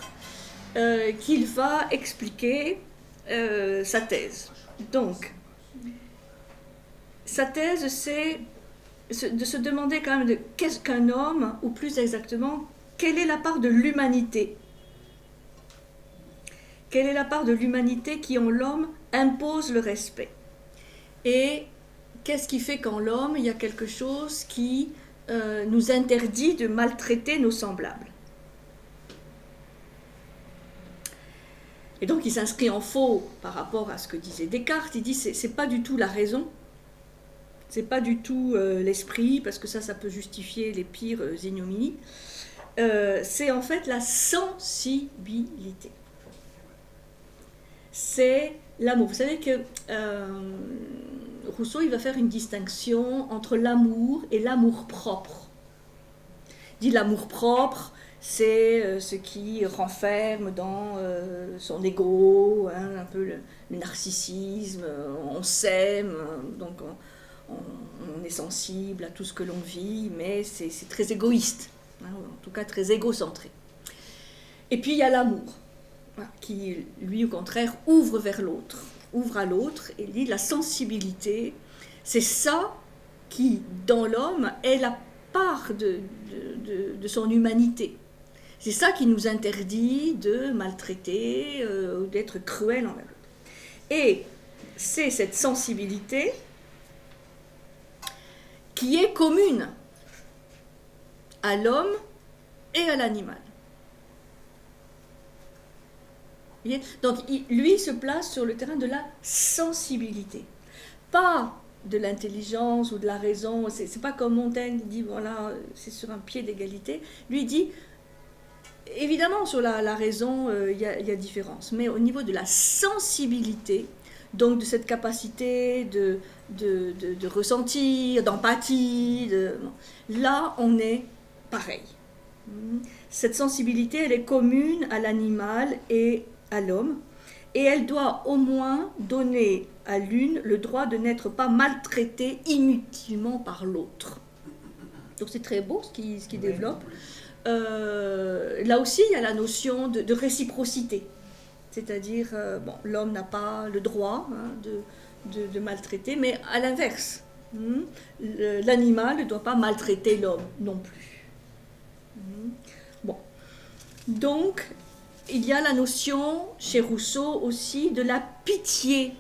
qu'il va expliquer sa thèse. Donc, sa thèse, c'est de se demander quand même qu'est-ce qu'un homme, ou plus exactement, quelle est la part de l'humanité. Quelle est la part de l'humanité qui, en l'homme, impose le respect? Et qu'est-ce qui fait qu'en l'homme, il y a quelque chose qui nous interdit de maltraiter nos semblables? Et donc, il s'inscrit en faux par rapport à ce que disait Descartes. Il dit c'est pas du tout la raison, c'est pas du tout l'esprit, parce que ça peut justifier les pires ignominies. C'est en fait la sensibilité. C'est l'amour. Vous savez que Rousseau, il va faire une distinction entre l'amour et l'amour-propre. Il dit l'amour-propre, c'est ce qui renferme dans son ego, un peu le narcissisme, on s'aime, donc on est sensible à tout ce que l'on vit, mais c'est très égoïste, en tout cas très égocentré. Et puis il y a l'amour, qui, lui, au contraire, ouvre vers l'autre, ouvre à l'autre, et dit la sensibilité, c'est ça qui, dans l'homme, est la part de son humanité. C'est ça qui nous interdit de maltraiter ou d'être cruel envers l'autre. Et c'est cette sensibilité qui est commune à l'homme et à l'animal. Donc, lui se place sur le terrain de la sensibilité, pas de l'intelligence ou de la raison. C'est pas comme Montaigne qui dit, voilà, c'est sur un pied d'égalité. Lui dit, évidemment, sur la raison, il y a différence, mais au niveau de la sensibilité, donc de cette capacité de ressentir, d'empathie, là, on est pareil. Cette sensibilité, elle est commune à l'animal et à l'homme, et elle doit au moins donner à l'une le droit de n'être pas maltraitée inutilement par l'autre. Donc c'est très beau ce qu'il développe. Là aussi, il y a la notion de réciprocité, c'est-à-dire, l'homme n'a pas le droit de maltraiter, mais à l'inverse, l'animal ne doit pas maltraiter l'homme non plus. Bon, donc, il y a la notion, chez Rousseau aussi, de la pitié.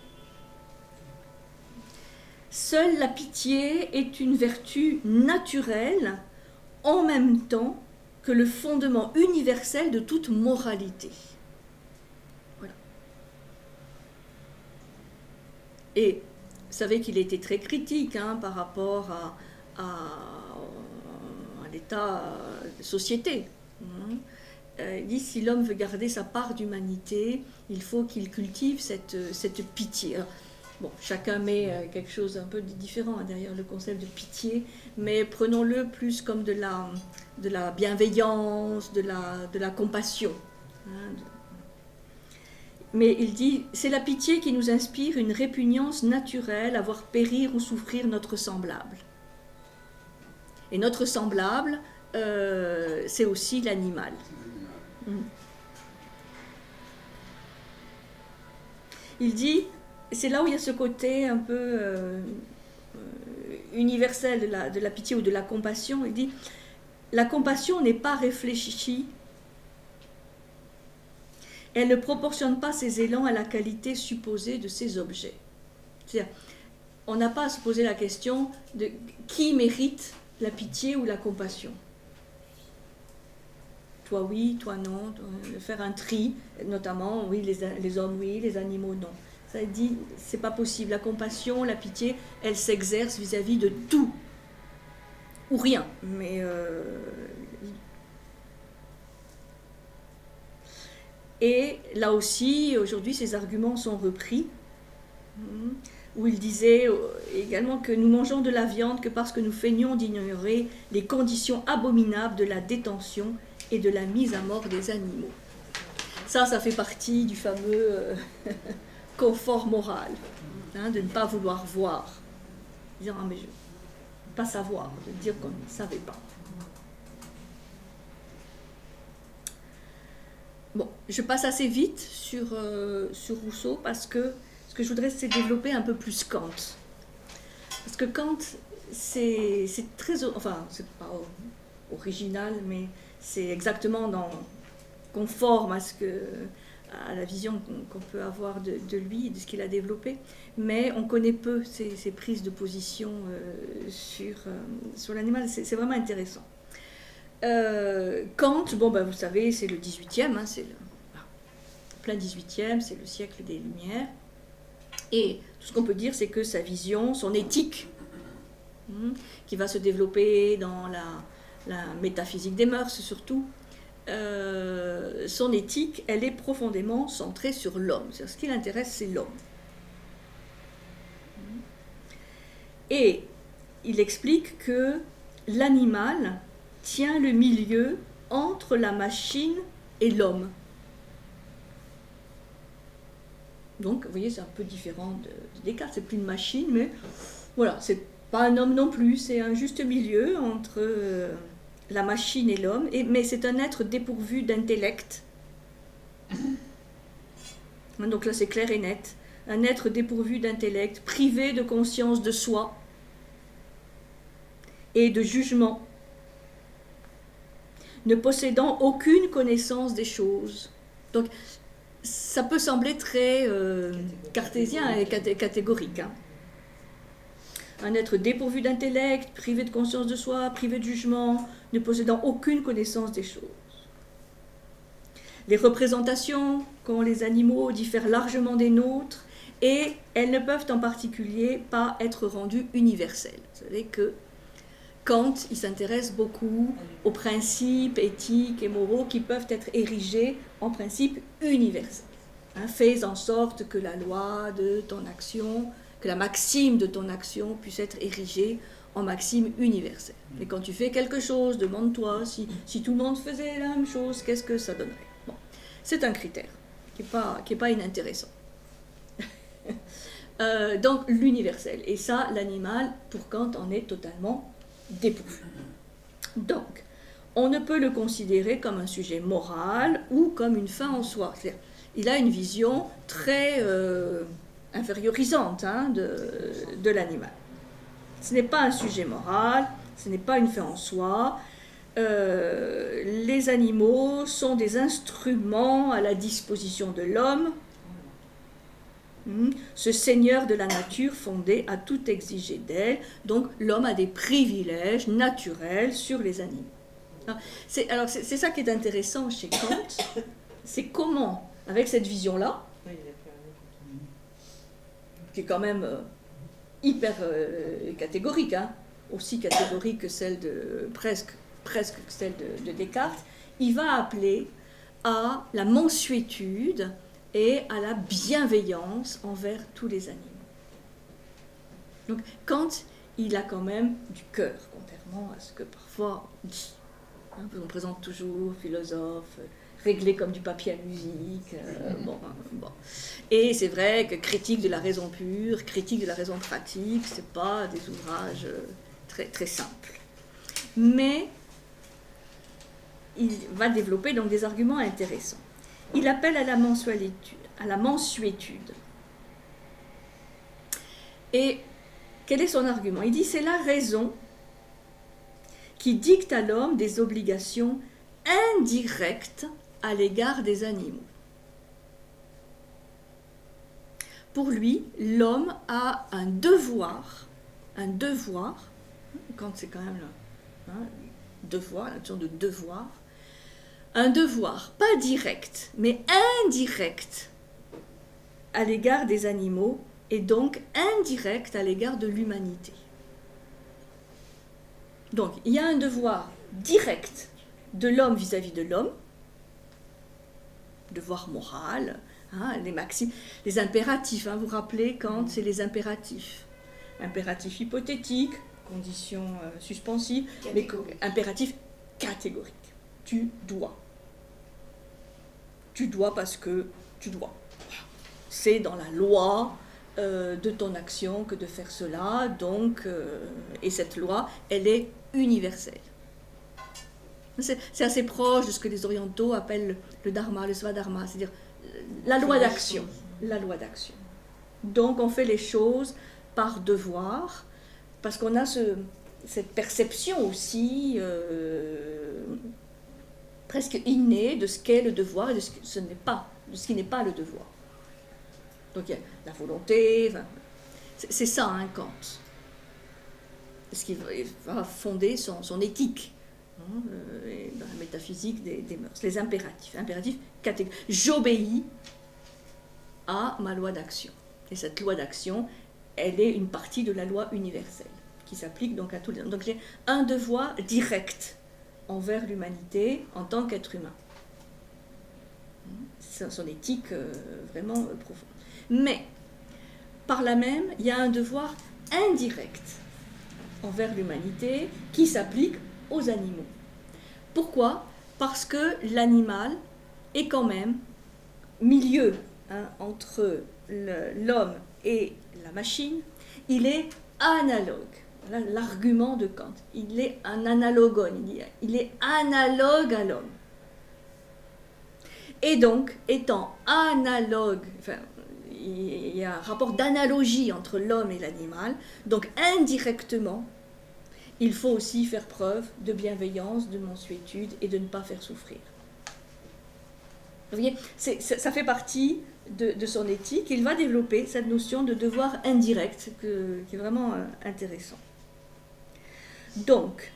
Seule la pitié est une vertu naturelle, en même temps que le fondement universel de toute moralité. Voilà. Et vous savez qu'il était très critique par rapport à l'état de société. Il dit, si l'homme veut garder sa part d'humanité, il faut qu'il cultive cette pitié. Alors, Bon, chacun met quelque chose un peu différent derrière le concept de pitié, mais prenons-le plus comme de la bienveillance, de la compassion. Hein. Mais il dit, c'est la pitié qui nous inspire une répugnance naturelle à voir périr ou souffrir notre semblable. Et notre semblable, c'est aussi l'animal. Il dit, c'est là où il y a ce côté un peu universel de la pitié ou de la compassion. Il dit, la compassion n'est pas réfléchie, elle ne proportionne pas ses élans à la qualité supposée de ses objets. C'est-à-dire, on n'a pas à se poser la question de qui mérite la pitié ou la compassion. Toi oui, toi non, faire un tri, notamment, oui, les hommes oui, les animaux non. Ça dit, c'est pas possible. La compassion, la pitié, elle s'exerce vis-à-vis de tout, ou rien. Mais et là aussi, aujourd'hui, ces arguments sont repris, où il disait également que nous mangeons de la viande que parce que nous feignons d'ignorer les conditions abominables de la détention et de la mise à mort des animaux. Ça fait partie du fameux confort moral, hein, de ne pas vouloir voir, de dire, ah mais je ne pas savoir, de dire qu'on ne savait pas. Bon, je passe assez vite sur Rousseau parce que ce que je voudrais, c'est développer un peu plus Kant. Parce que Kant, c'est très, enfin, c'est pas original, mais c'est exactement conforme à la vision qu'on peut avoir de lui, de ce qu'il a développé, mais on connaît peu ses prises de position sur l'animal. C'est vraiment intéressant. Kant, bon, vous savez, c'est le 18e, hein, c'est le plein 18e, c'est le siècle des Lumières, et tout ce qu'on peut dire, c'est que sa vision, son éthique, qui va se développer dans la métaphysique des mœurs surtout, son éthique, elle est profondément centrée sur l'homme. C'est-à-dire, ce qui l'intéresse, c'est l'homme. Et il explique que l'animal tient le milieu entre la machine et l'homme. Donc, vous voyez, c'est un peu différent de Descartes. C'est plus une machine, mais voilà, c'est pas un homme non plus. C'est un juste milieu entre la machine et l'homme, mais c'est un être dépourvu d'intellect. Donc là, c'est clair et net. Un être dépourvu d'intellect, privé de conscience de soi et de jugement, ne possédant aucune connaissance des choses. Donc, ça peut sembler très cartésien et catégorique. Hein. Un être dépourvu d'intellect, privé de conscience de soi, privé de jugement, ne possédant aucune connaissance des choses. Les représentations qu'ont les animaux diffèrent largement des nôtres et elles ne peuvent en particulier pas être rendues universelles. Vous savez que Kant, il s'intéresse beaucoup aux principes éthiques et moraux qui peuvent être érigés en principes universels. Hein, fais en sorte que la loi de ton action, que la maxime de ton action puisse être érigée en maxime universelle. Et quand tu fais quelque chose, demande-toi si tout le monde faisait la même chose, qu'est-ce que ça donnerait? Bon, c'est un critère qui est pas inintéressant. Donc l'universel. Et ça, l'animal, pour Kant, en est totalement dépourvu. Donc, on ne peut le considérer comme un sujet moral ou comme une fin en soi. C'est-à-dire, il a une vision très infériorisante de l'animal. Ce n'est pas un sujet moral, ce n'est pas une fin en soi. Les animaux sont des instruments à la disposition de l'homme, ce seigneur de la nature fondé à tout exiger d'elle. Donc l'homme a des privilèges naturels sur les animaux. Alors c'est ça qui est intéressant chez Kant, c'est comment, avec cette vision-là, qui est quand même hyper catégorique, hein, aussi catégorique que celle de presque celle de Descartes, il va appeler à la mansuétude et à la bienveillance envers tous les animaux. Donc Kant, il a quand même du cœur, contrairement à ce que parfois on dit. On présente toujours philosophe, réglé comme du papier à musique. Bon. Et c'est vrai que critique de la raison pure, critique de la raison pratique, c'est pas des ouvrages très, très simples. Mais il va développer donc des arguments intéressants. Il appelle à la mansuétude. Et quel est son argument? Il dit c'est la raison qui dicte à l'homme des obligations indirectes à l'égard des animaux. Pour lui, l'homme a un devoir, quand c'est quand même devoir, la notion de devoir, un devoir pas direct, mais indirect à l'égard des animaux, et donc indirect à l'égard de l'humanité. Donc, il y a un devoir direct de l'homme vis-à-vis de l'homme, devoir moral, les maximes, les impératifs, vous vous rappelez quand c'est les impératifs. Impératif hypothétique, condition suspensive, mais impératif catégorique. Tu dois. Tu dois parce que tu dois. C'est dans la loi de ton action que de faire cela, donc, et cette loi, elle est universelle. C'est assez proche de ce que les orientaux appellent le dharma, le svadharma, c'est-à-dire la loi d'action. La loi d'action. Donc on fait les choses par devoir, parce qu'on a cette perception aussi presque innée de ce qu'est le devoir et de ce qui n'est pas le devoir. Donc il y a la volonté, c'est ça, Kant. Ce qui va fonder son éthique dans la métaphysique des mœurs. Les impératifs catégoriques. J'obéis à ma loi d'action. Et cette loi d'action, elle est une partie de la loi universelle, qui s'applique donc à tous les hommes. Donc j'ai un devoir direct envers l'humanité en tant qu'être humain. C'est son éthique vraiment profonde. Mais, par là même, il y a un devoir indirect envers l'humanité qui s'applique aux animaux. Pourquoi? Parce que l'animal est quand même milieu entre l'homme et la machine. Il est analogue. Voilà l'argument de Kant. Il est un analogone. Il est analogue à l'homme. Et donc, étant analogue, il y a un rapport d'analogie entre l'homme et l'animal, donc indirectement, il faut aussi faire preuve de bienveillance, de mansuétude et de ne pas faire souffrir. Vous voyez, ça fait partie de son éthique. Il va développer cette notion de devoir indirect qui est vraiment intéressant. Donc,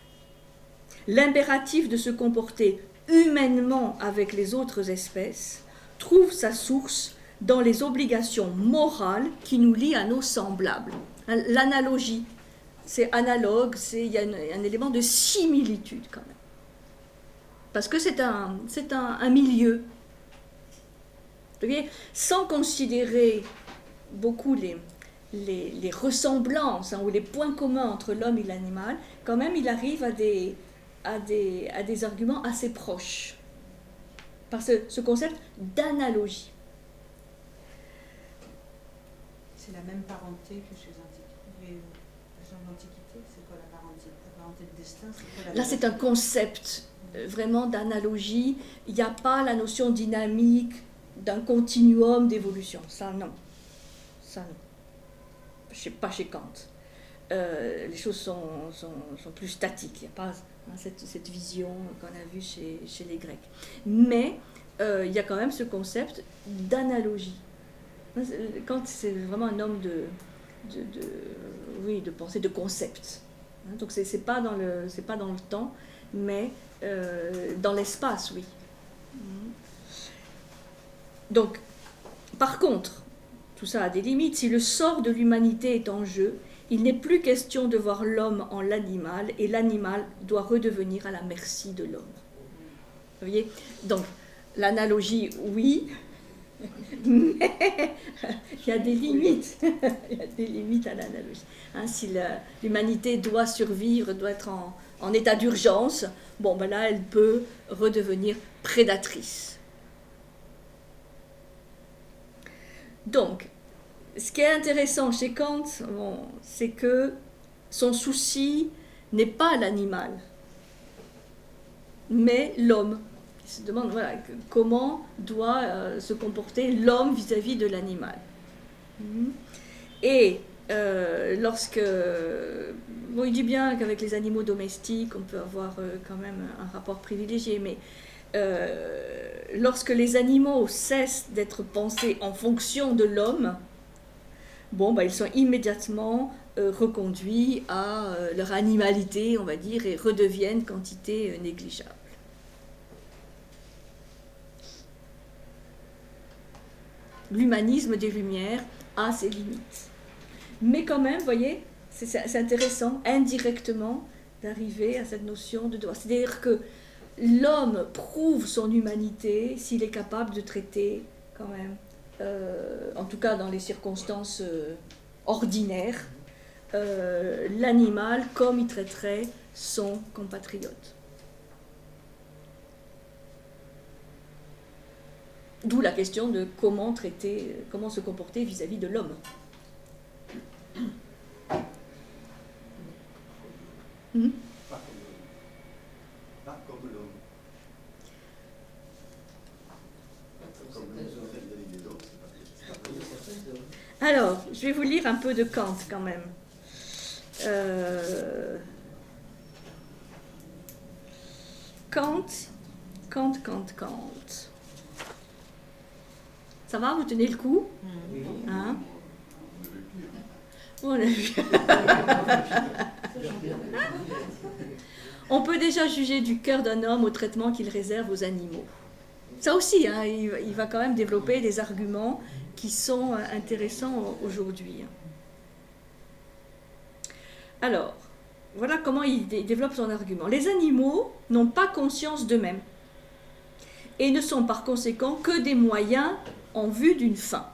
l'impératif de se comporter humainement avec les autres espèces trouve sa source dans les obligations morales qui nous lient à nos semblables. L'analogie, c'est analogue, il y a un élément de similitude quand même. Parce que c'est un milieu. Vous voyez, sans considérer beaucoup les ressemblances ou les points communs entre l'homme et l'animal, quand même il arrive à des arguments assez proches. Par ce concept d'analogie. C'est la même parenté que chez les gens de l'Antiquité. C'est quoi la parenté? La parenté de destin, c'est quoi? Là, c'est un concept vraiment d'analogie. Il n'y a pas la notion dynamique d'un continuum d'évolution. Ça, non. Pas chez Kant. Les choses sont plus statiques. Il n'y a pas cette vision qu'on a vue chez les Grecs. Mais il y a quand même ce concept d'analogie. Kant, c'est vraiment un homme de pensée, de concept. Donc c'est pas dans le temps, mais dans l'espace, oui. Donc, par contre, tout ça a des limites. Si le sort de l'humanité est en jeu, il n'est plus question de voir l'homme en l'animal, et l'animal doit redevenir à la merci de l'homme. Vous voyez? Donc, l'analogie, oui, Mais il y a des limites. Il y a des limites à l'analogie. Hein, si l'humanité doit survivre, doit être en état d'urgence, bon, ben là, elle peut redevenir prédatrice. Donc, ce qui est intéressant chez Kant, bon, c'est que son souci n'est pas l'animal, mais l'homme. Il se demande voilà, comment doit se comporter l'homme vis-à-vis de l'animal. Et lorsque... Bon, il dit bien qu'avec les animaux domestiques, on peut avoir quand même un rapport privilégié, mais lorsque les animaux cessent d'être pensés en fonction de l'homme, bon, bah, ils sont immédiatement reconduits à leur animalité, on va dire, et redeviennent quantité négligeable. L'humanisme des Lumières a ses limites. Mais quand même, vous voyez, c'est intéressant, indirectement, d'arriver à cette notion de droit. C'est-à-dire que l'homme prouve son humanité s'il est capable de traiter, quand même, en tout cas dans les circonstances ordinaires, l'animal comme il traiterait son compatriote. D'où la question de comment se comporter vis-à-vis de l'homme. Pas comme l'homme. Alors, je vais vous lire un peu de Kant quand même. Kant. Ça va, vous tenez le coup? Hein? On a vu. On peut déjà juger du cœur d'un homme au traitement qu'il réserve aux animaux. Ça aussi, hein, il va quand même développer des arguments qui sont intéressants aujourd'hui. Alors, voilà comment il développe son argument. Les animaux n'ont pas conscience d'eux-mêmes et ne sont par conséquent que des moyens en vue d'une fin.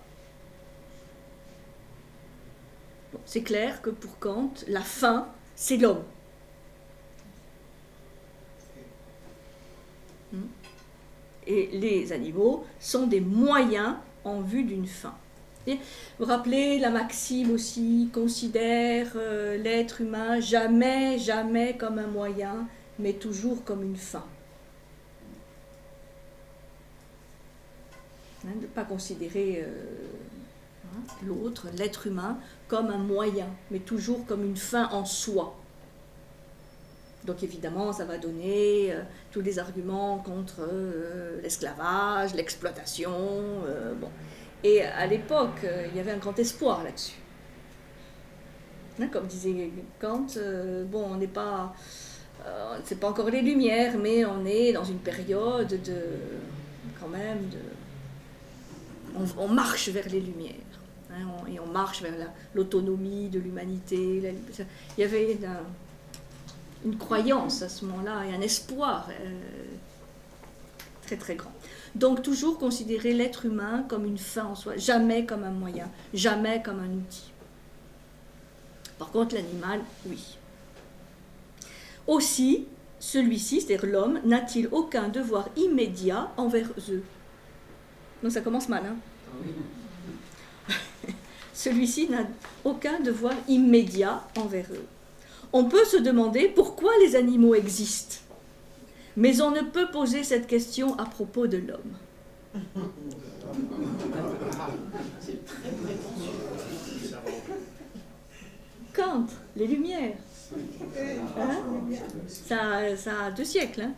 Bon, c'est clair que pour Kant, la fin, c'est l'homme. Et les animaux sont des moyens en vue d'une fin. Et vous rappelez la maxime aussi, considère l'être humain jamais comme un moyen, mais toujours comme une fin. Hein, de ne pas considérer l'autre, l'être humain, comme un moyen, mais toujours comme une fin en soi. Donc évidemment, ça va donner tous les arguments contre l'esclavage, l'exploitation. Bon. Et à l'époque, il y avait un grand espoir là-dessus. Hein, comme disait Kant, bon, on n'est pas... c'est pas encore les Lumières, mais on est dans une période de... quand même, on marche vers les Lumières. Hein, et on marche vers l'autonomie de l'humanité. Il y avait une croyance à ce moment-là et un espoir très très grand. Donc toujours considérer l'être humain comme une fin en soi, jamais comme un moyen, jamais comme un outil. Par contre l'animal, oui. Aussi, celui-ci, c'est-à-dire l'homme, n'a-t-il aucun devoir immédiat envers eux. Donc ça commence mal, hein. Celui-ci n'a aucun devoir immédiat envers eux. On peut se demander pourquoi les animaux existent, mais on ne peut poser cette question à propos de l'homme. C'est très prétentieux. Kant, les Lumières. Hein? Ça a 2 siècles. Hein?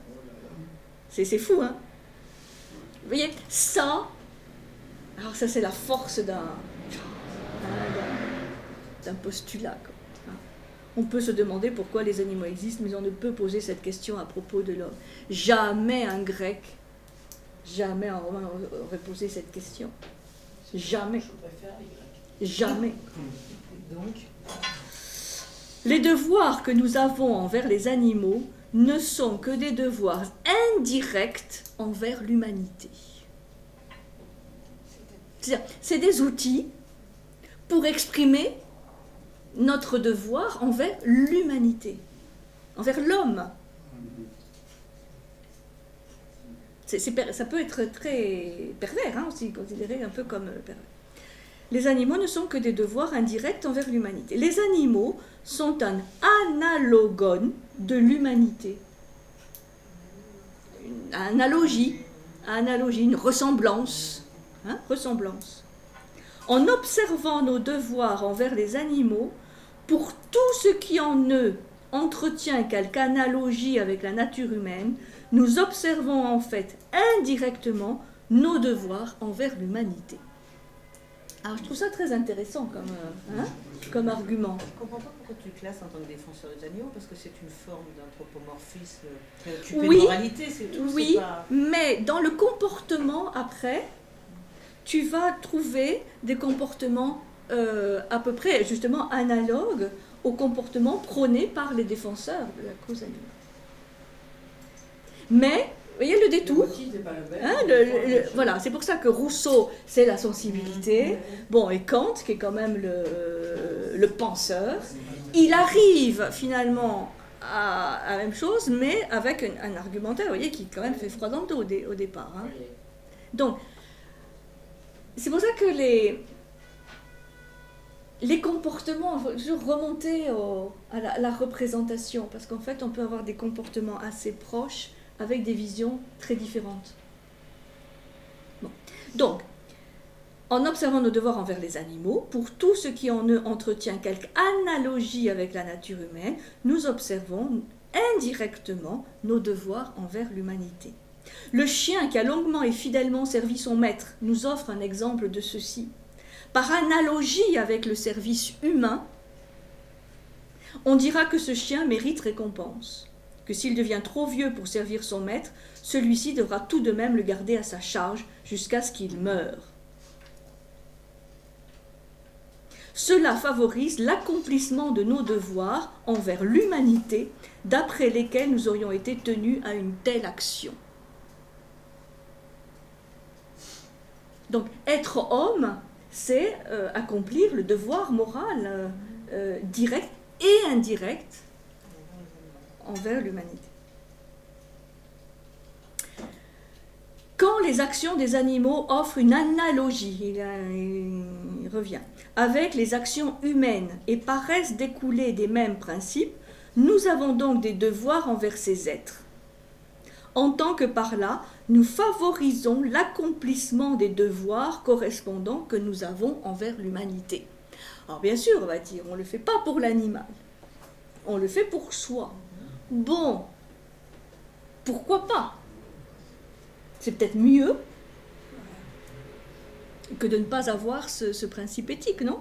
C'est fou, hein? Vous voyez, ça, alors ça c'est la force d'un postulat, quoi. On peut se demander pourquoi les animaux existent, mais on ne peut poser cette question à propos de l'homme. Jamais un Grec, jamais un Romain aurait posé cette question. Jamais. Je préfère les Grecs. Jamais. Donc, les devoirs que nous avons envers les animaux ne sont que des devoirs indirects envers l'humanité. C'est des outils pour exprimer notre devoir envers l'humanité, envers l'homme. Ça peut être très pervers, aussi considéré un peu comme pervers. Les animaux ne sont que des devoirs indirects envers l'humanité. Les animaux sont un analogone de l'humanité. Une analogie, une ressemblance. Ressemblance. En observant nos devoirs envers les animaux, pour tout ce qui en eux entretient quelque analogie avec la nature humaine, nous observons en fait indirectement nos devoirs envers l'humanité. Alors je trouve ça très intéressant comme argument. Je ne comprends pas pourquoi tu classes en tant que défenseur des animaux, parce que c'est une forme d'anthropomorphisme préoccupé de moralité, c'est tout. Oui, c'est pas... mais dans le comportement après, tu vas trouver des comportements à peu près justement analogues aux comportements prônés par les défenseurs de la cause animale. Mais, vous voyez le détour, voilà, c'est pour ça que Rousseau, c'est la sensibilité, bon, et Kant, qui est quand même le penseur, il arrive finalement à la même chose, mais avec un argumentaire, vous voyez, qui quand même fait froid dans le dos au départ. Donc, c'est pour ça que les comportements, il faut toujours remonter à la représentation, parce qu'en fait, on peut avoir des comportements assez proches, avec des visions très différentes. Bon. Donc, en observant nos devoirs envers les animaux, pour tout ce qui en eux entretient quelque analogie avec la nature humaine, nous observons indirectement nos devoirs envers l'humanité. Le chien qui a longuement et fidèlement servi son maître nous offre un exemple de ceci. Par analogie avec le service humain, on dira que ce chien mérite récompense, que s'il devient trop vieux pour servir son maître, celui-ci devra tout de même le garder à sa charge jusqu'à ce qu'il meure. Cela favorise l'accomplissement de nos devoirs envers l'humanité, d'après lesquels nous aurions été tenus à une telle action. Donc, être homme, c'est accomplir le devoir moral direct et indirect envers l'humanité. Quand les actions des animaux offrent une analogie, il revient, avec les actions humaines et paraissent découler des mêmes principes, nous avons donc des devoirs envers ces êtres. En tant que par là, nous favorisons l'accomplissement des devoirs correspondants que nous avons envers l'humanité. Alors bien sûr, on va dire, on ne le fait pas pour l'animal, on le fait pour soi. Bon, pourquoi pas? C'est peut-être mieux que de ne pas avoir ce principe éthique, non?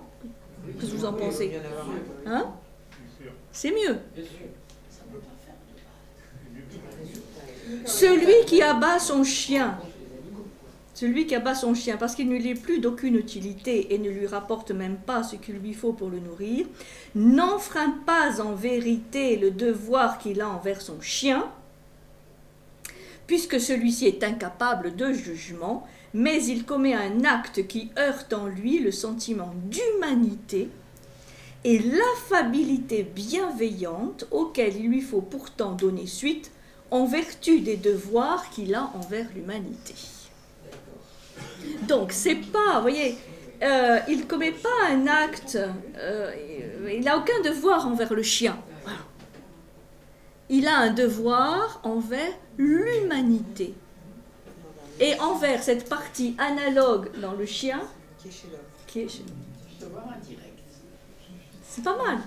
Qu'est-ce que vous en pensez? Hein? C'est mieux. Celui qui abat son chien, parce qu'il ne lui est plus d'aucune utilité et ne lui rapporte même pas ce qu'il lui faut pour le nourrir, n'enfreint pas en vérité le devoir qu'il a envers son chien, puisque celui-ci est incapable de jugement, mais il commet un acte qui heurte en lui le sentiment d'humanité et l'affabilité bienveillante auquel il lui faut pourtant donner suite en vertu des devoirs qu'il a envers l'humanité. Donc, c'est pas, vous voyez, il ne commet pas un acte, il n'a aucun devoir envers le chien. Voilà. Il a un devoir envers l'humanité. Et envers cette partie analogue dans le chien, qui est chez l'homme. Devoir indirect. C'est pas mal.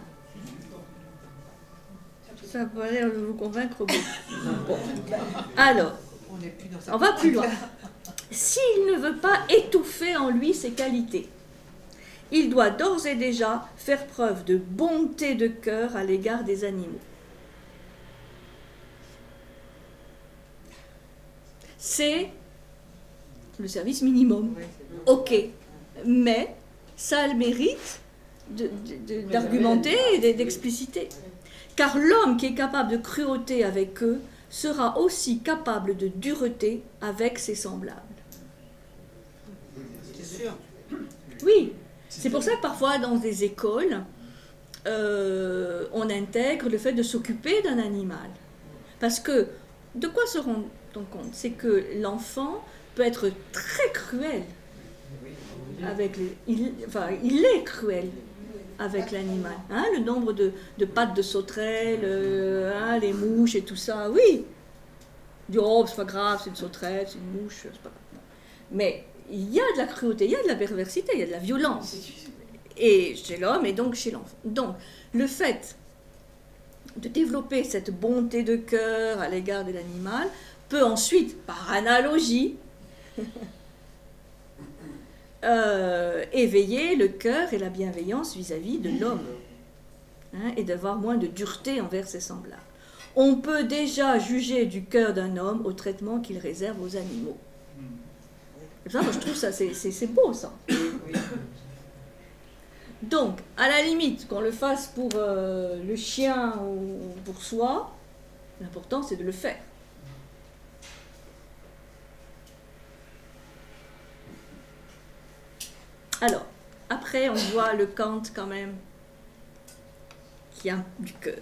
Ça va l'air de vous convaincre beaucoup. Bon. Alors, on va plus loin. S'il ne veut pas étouffer en lui ses qualités, il doit d'ores et déjà faire preuve de bonté de cœur à l'égard des animaux. C'est le service minimum. Ok, mais ça a le mérite d'argumenter et d'expliciter. Car l'homme qui est capable de cruauté avec eux sera aussi capable de dureté avec ses semblables. sûr. Oui, c'est pour ça que parfois dans des écoles, on intègre le fait de s'occuper d'un animal. Parce que, de quoi se rend-on compte? C'est que l'enfant peut être très cruel avec il est cruel avec l'animal. Hein, le nombre de pattes de sauterelles, les mouches et tout ça, oui. Oh, c'est pas grave, c'est une sauterelle, c'est une mouche, c'est pas grave. Mais il y a de la cruauté, il y a de la perversité, il y a de la violence. Et chez l'homme et donc chez l'enfant. Donc, le fait de développer cette bonté de cœur à l'égard de l'animal peut ensuite, par analogie, éveiller le cœur et la bienveillance vis-à-vis de l'homme, hein, et d'avoir moins de dureté envers ses semblables. On peut déjà juger du cœur d'un homme au traitement qu'il réserve aux animaux. Et ça, moi, je trouve ça, c'est beau, ça. Donc, à la limite, qu'on le fasse pour le chien ou pour soi, l'important, c'est de le faire. Alors, après, on voit le Kant quand même, qui a du cœur.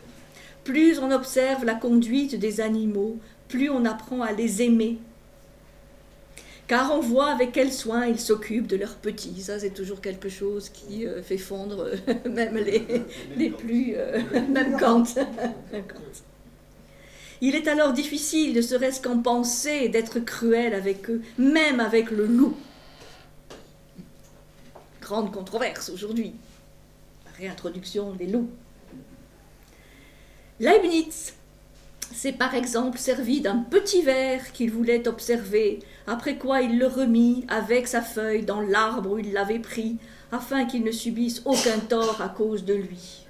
Plus on observe la conduite des animaux, plus on apprend à les aimer. Car on voit avec quel soin ils s'occupent de leurs petits. Ça, c'est toujours quelque chose qui fait fondre même les plus... même Kant. Il est alors difficile, ne serait-ce qu'en penser, d'être cruel avec eux, même avec le loup. Grande controverse aujourd'hui. La réintroduction des loups. Leibniz s'est par exemple servi d'un petit ver qu'il voulait observer, après quoi il le remit avec sa feuille dans l'arbre où il l'avait pris, afin qu'il ne subisse aucun tort à cause de lui.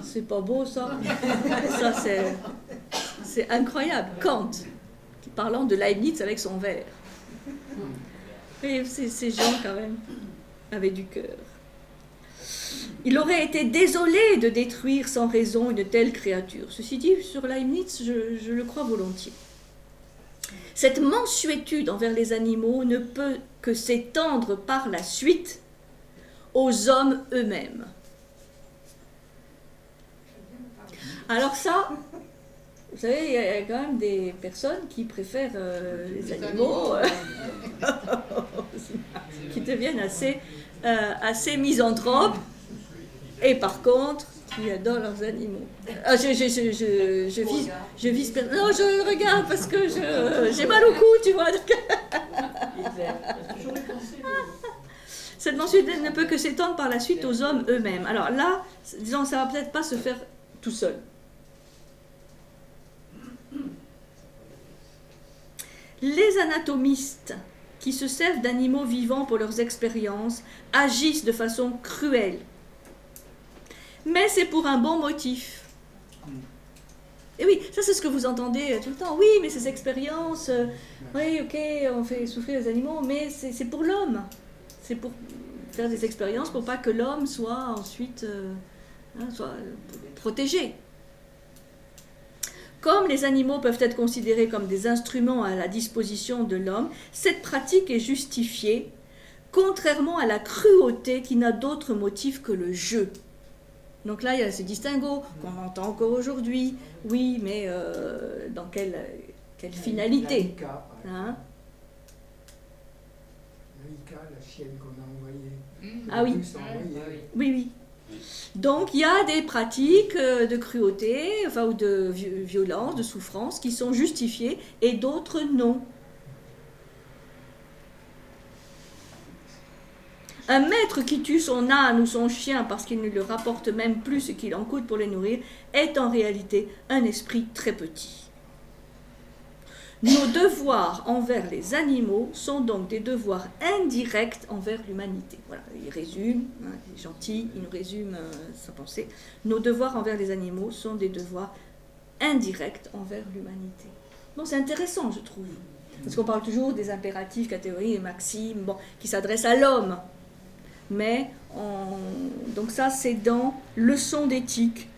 C'est pas beau ça? Ça c'est incroyable. Kant, qui parlant de Leibniz avec son ver. Et ces gens quand même avaient du cœur. Il aurait été désolé de détruire sans raison une telle créature. Ceci dit, sur Leibniz, je le crois volontiers. Cette mansuétude envers les animaux ne peut que s'étendre par la suite aux hommes eux-mêmes. Alors ça, vous savez, il y a quand même des personnes qui préfèrent les animaux, qui deviennent assez misanthropes. Et par contre, qui adorent leurs animaux. Ah, je vise... Non, je regarde parce que j'ai mal au cou, tu vois. Cette mansuétude ne peut que s'étendre par la suite aux hommes eux-mêmes. Alors là, disons, ça va peut-être pas se faire tout seul. Les anatomistes qui se servent d'animaux vivants pour leurs expériences agissent de façon cruelle. Mais c'est pour un bon motif. Et oui, ça c'est ce que vous entendez tout le temps. Oui, mais ces expériences, oui, ok, on fait souffrir les animaux, mais c'est pour l'homme. C'est pour faire des expériences pour pas que l'homme soit ensuite soit protégé. Comme les animaux peuvent être considérés comme des instruments à la disposition de l'homme, cette pratique est justifiée, contrairement à la cruauté qui n'a d'autre motif que le jeu. Donc là, il y a ce distinguo qu'on entend encore aujourd'hui. Oui, mais dans quelle finalité, hein? Laïka, la chienne qu'on a envoyée. Ah oui. Oui. Donc il y a des pratiques de cruauté, enfin, ou de violence, de souffrance qui sont justifiées et d'autres non. Un maître qui tue son âne ou son chien parce qu'il ne lui rapporte même plus ce qu'il en coûte pour les nourrir est en réalité un esprit très petit. Nos devoirs envers les animaux sont donc des devoirs indirects envers l'humanité. Voilà, il résume, hein, il est gentil, il nous résume sa pensée. Nos devoirs envers les animaux sont des devoirs indirects envers l'humanité. Bon, c'est intéressant, je trouve. Parce qu'on parle toujours des impératifs, catégories et maximes, qui s'adressent à l'homme. Mais, donc ça, c'est dans Leçon d'éthique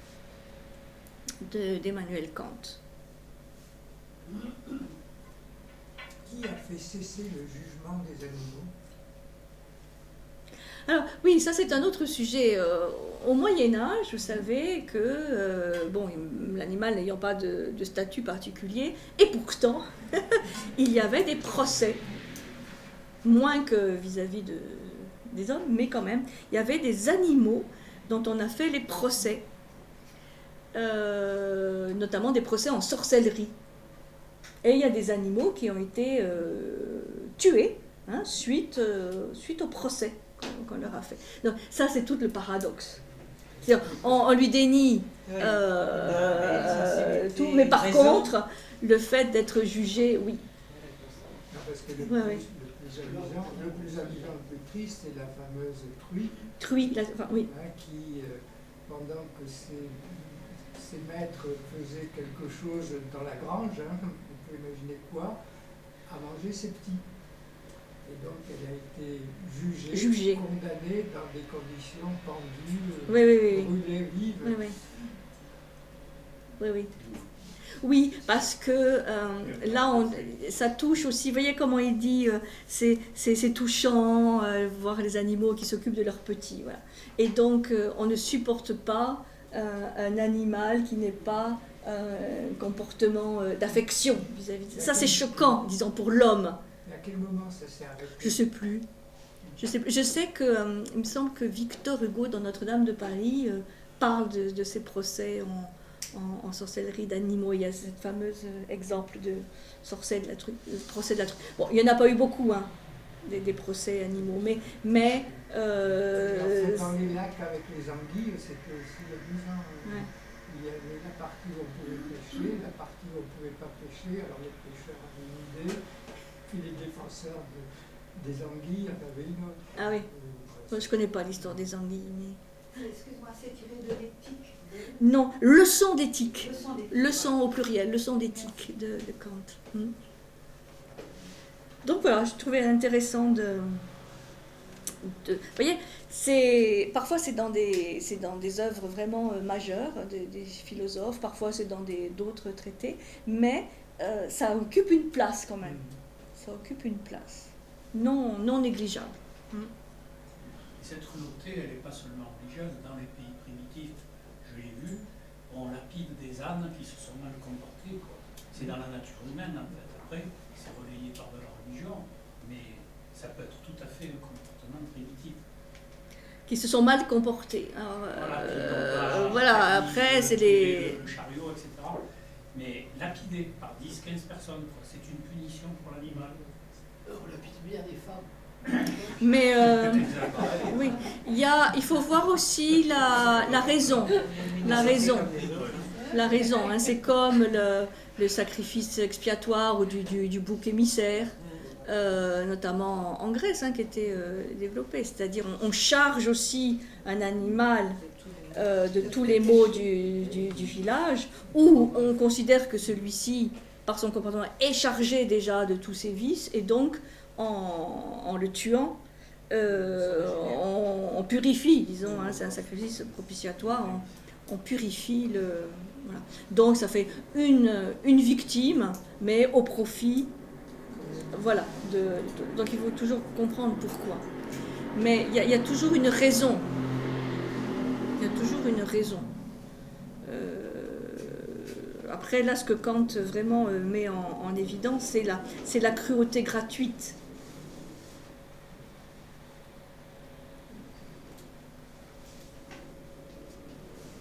d'Emmanuel Kant. Qui a fait cesser le jugement des animaux? Alors, oui, ça c'est un autre sujet. Au Moyen-Âge, vous savez que, bon, l'animal n'ayant pas de statut particulier, et pourtant, il y avait des procès, moins que vis-à-vis des hommes, mais quand même, il y avait des animaux dont on a fait les procès, notamment des procès en sorcellerie. Et il y a des animaux qui ont été tués suite au procès qu'on leur a fait. Donc ça, c'est tout le paradoxe. C'est-à-dire, on lui dénie tout, mais par contre, le fait d'être jugé, oui. Non, parce que le plus amusant, le plus triste, c'est la fameuse truie. Truie, oui. Qui, pendant que ses maîtres faisaient quelque chose dans la grange, on peut imaginer quoi, a mangé ses petits. Et donc elle a été jugée, condamnée dans des conditions pendues, brûlées vives. Oui. Oui, parce que là, ça touche aussi, vous voyez comment il dit, c'est touchant, voir les animaux qui s'occupent de leurs petits. Voilà. Et donc, on ne supporte pas un animal qui n'ait pas un comportement d'affection vis-à-vis de ça. Ça, c'est choquant, disons, pour l'homme. À quel moment ça s'est arrêté? Je ne sais plus. Je sais que, il me semble que Victor Hugo, dans Notre-Dame de Paris, parle de ces procès en sorcellerie d'animaux. Il y a ce fameux exemple de procès de la truie. Bon, il n'y en a pas eu beaucoup, des procès animaux, mais dans les lacs avec les anguilles, c'était aussi amusant. Il y avait la partie où on pouvait pêcher, la partie où on ne pouvait pas pêcher. Alors les pêcheurs avaient une idée, puis les défenseurs des anguilles en avaient une autre. Ah oui, moi je ne connais pas l'histoire des anguilles. Mais... Excuse-moi, c'est tiré de l'éthique? Non, leçon d'éthique. Leçon au pluriel, leçon d'éthique de Kant. Donc voilà, je trouvais intéressant vous voyez, parfois c'est dans des œuvres vraiment majeures des philosophes, parfois c'est dans d'autres traités, mais ça occupe une place quand même. Ça occupe une place non négligeable. Cette cruauté, elle n'est pas seulement religieuse. Dans les pays primitifs, je l'ai vu, on lapide des ânes qui se sont mal comportés. C'est dans la nature humaine, en fait. Après, c'est relayé par de la religion, mais ça peut être tout à fait un comportement primitif. Qui se sont mal comportés. Alors, voilà, après, c'est les... Le chariot, etc. Mais lapider par 10-15 personnes, c'est une punition pour l'animal. On lapide bien des femmes. Mais oui, il faut voir aussi la raison. La raison, c'est comme le sacrifice expiatoire ou du bouc émissaire, notamment en Grèce, qui était développé. C'est-à-dire, on charge aussi un animal de tous les maux du village, ou on considère que celui-ci, par son comportement, est chargé déjà de tous ses vices, et donc en le tuant, on purifie, disons, c'est un sacrifice propitiatoire, on purifie voilà. Donc ça fait une victime, mais au profit, voilà. Donc il faut toujours comprendre pourquoi. Mais il y a toujours une raison. Il y a toujours une raison. Après, là, ce que Kant vraiment met en évidence, c'est la cruauté gratuite.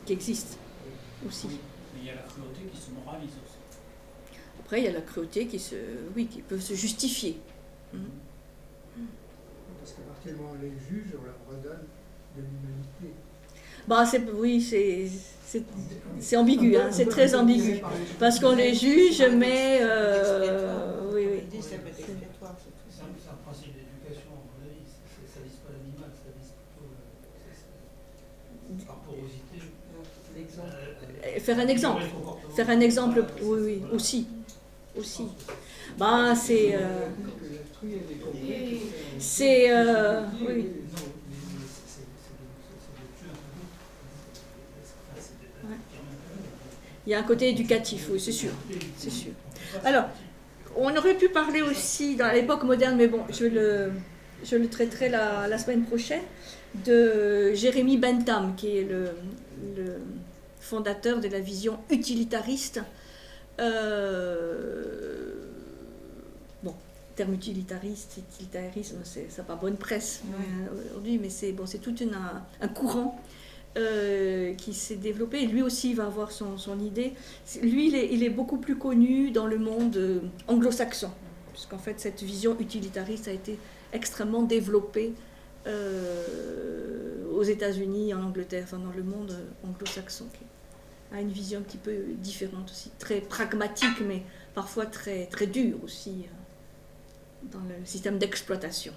Qui existe aussi. Mais il y a la cruauté qui se moralise aussi. Après, il y a la cruauté qui peut se justifier. Parce qu'à partir du moment où on les juge, on leur redonne de l'humanité. C'est ambigu, c'est très ambigu. Parce qu'on les juge, mais... oui. C'est un principe d'éducation, à mon avis. Ça vise pas l'animal, ça vise plutôt par porosité. Faire un exemple, oui, aussi. Oui. Il y a un côté éducatif, oui, c'est sûr. Alors, on aurait pu parler aussi dans l'époque moderne, mais bon, je vais je le traiterai la semaine prochaine, de Jérémy Bentham, qui est le fondateur de la vision utilitariste. Bon, terme utilitariste, utilitarisme, ça n'a pas bonne presse aujourd'hui, mais c'est tout un courant qui s'est développé. Et lui aussi va avoir son idée. Lui, il est beaucoup plus connu dans le monde anglo-saxon, puisqu'en fait, cette vision utilitariste a été extrêmement développée aux États-Unis, en Angleterre, enfin dans le monde anglo-saxon, qui a une vision un petit peu différente aussi, très pragmatique, mais parfois très, très dure aussi dans le système d'exploitation.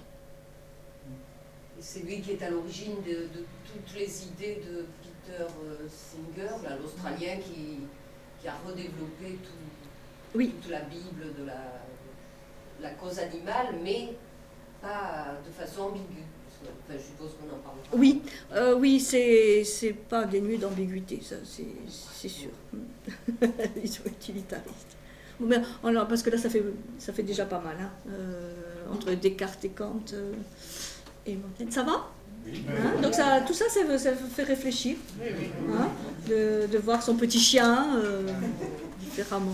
Et c'est lui qui est à l'origine de toutes les idées de Peter Singer, l'Australien qui a redéveloppé toute la Bible de la cause animale, mais pas de façon ambiguë. Enfin, je suppose qu'on en parlera. Oui, c'est pas dénué d'ambiguïté, ça c'est sûr. Ils sont utilitaristes. Mais, alors, parce que là, ça fait déjà pas mal, hein, entre Descartes et Kant et Montaigne. Ça va? Oui. Hein, donc tout ça, ça fait réfléchir. Hein, de voir son petit chien différemment.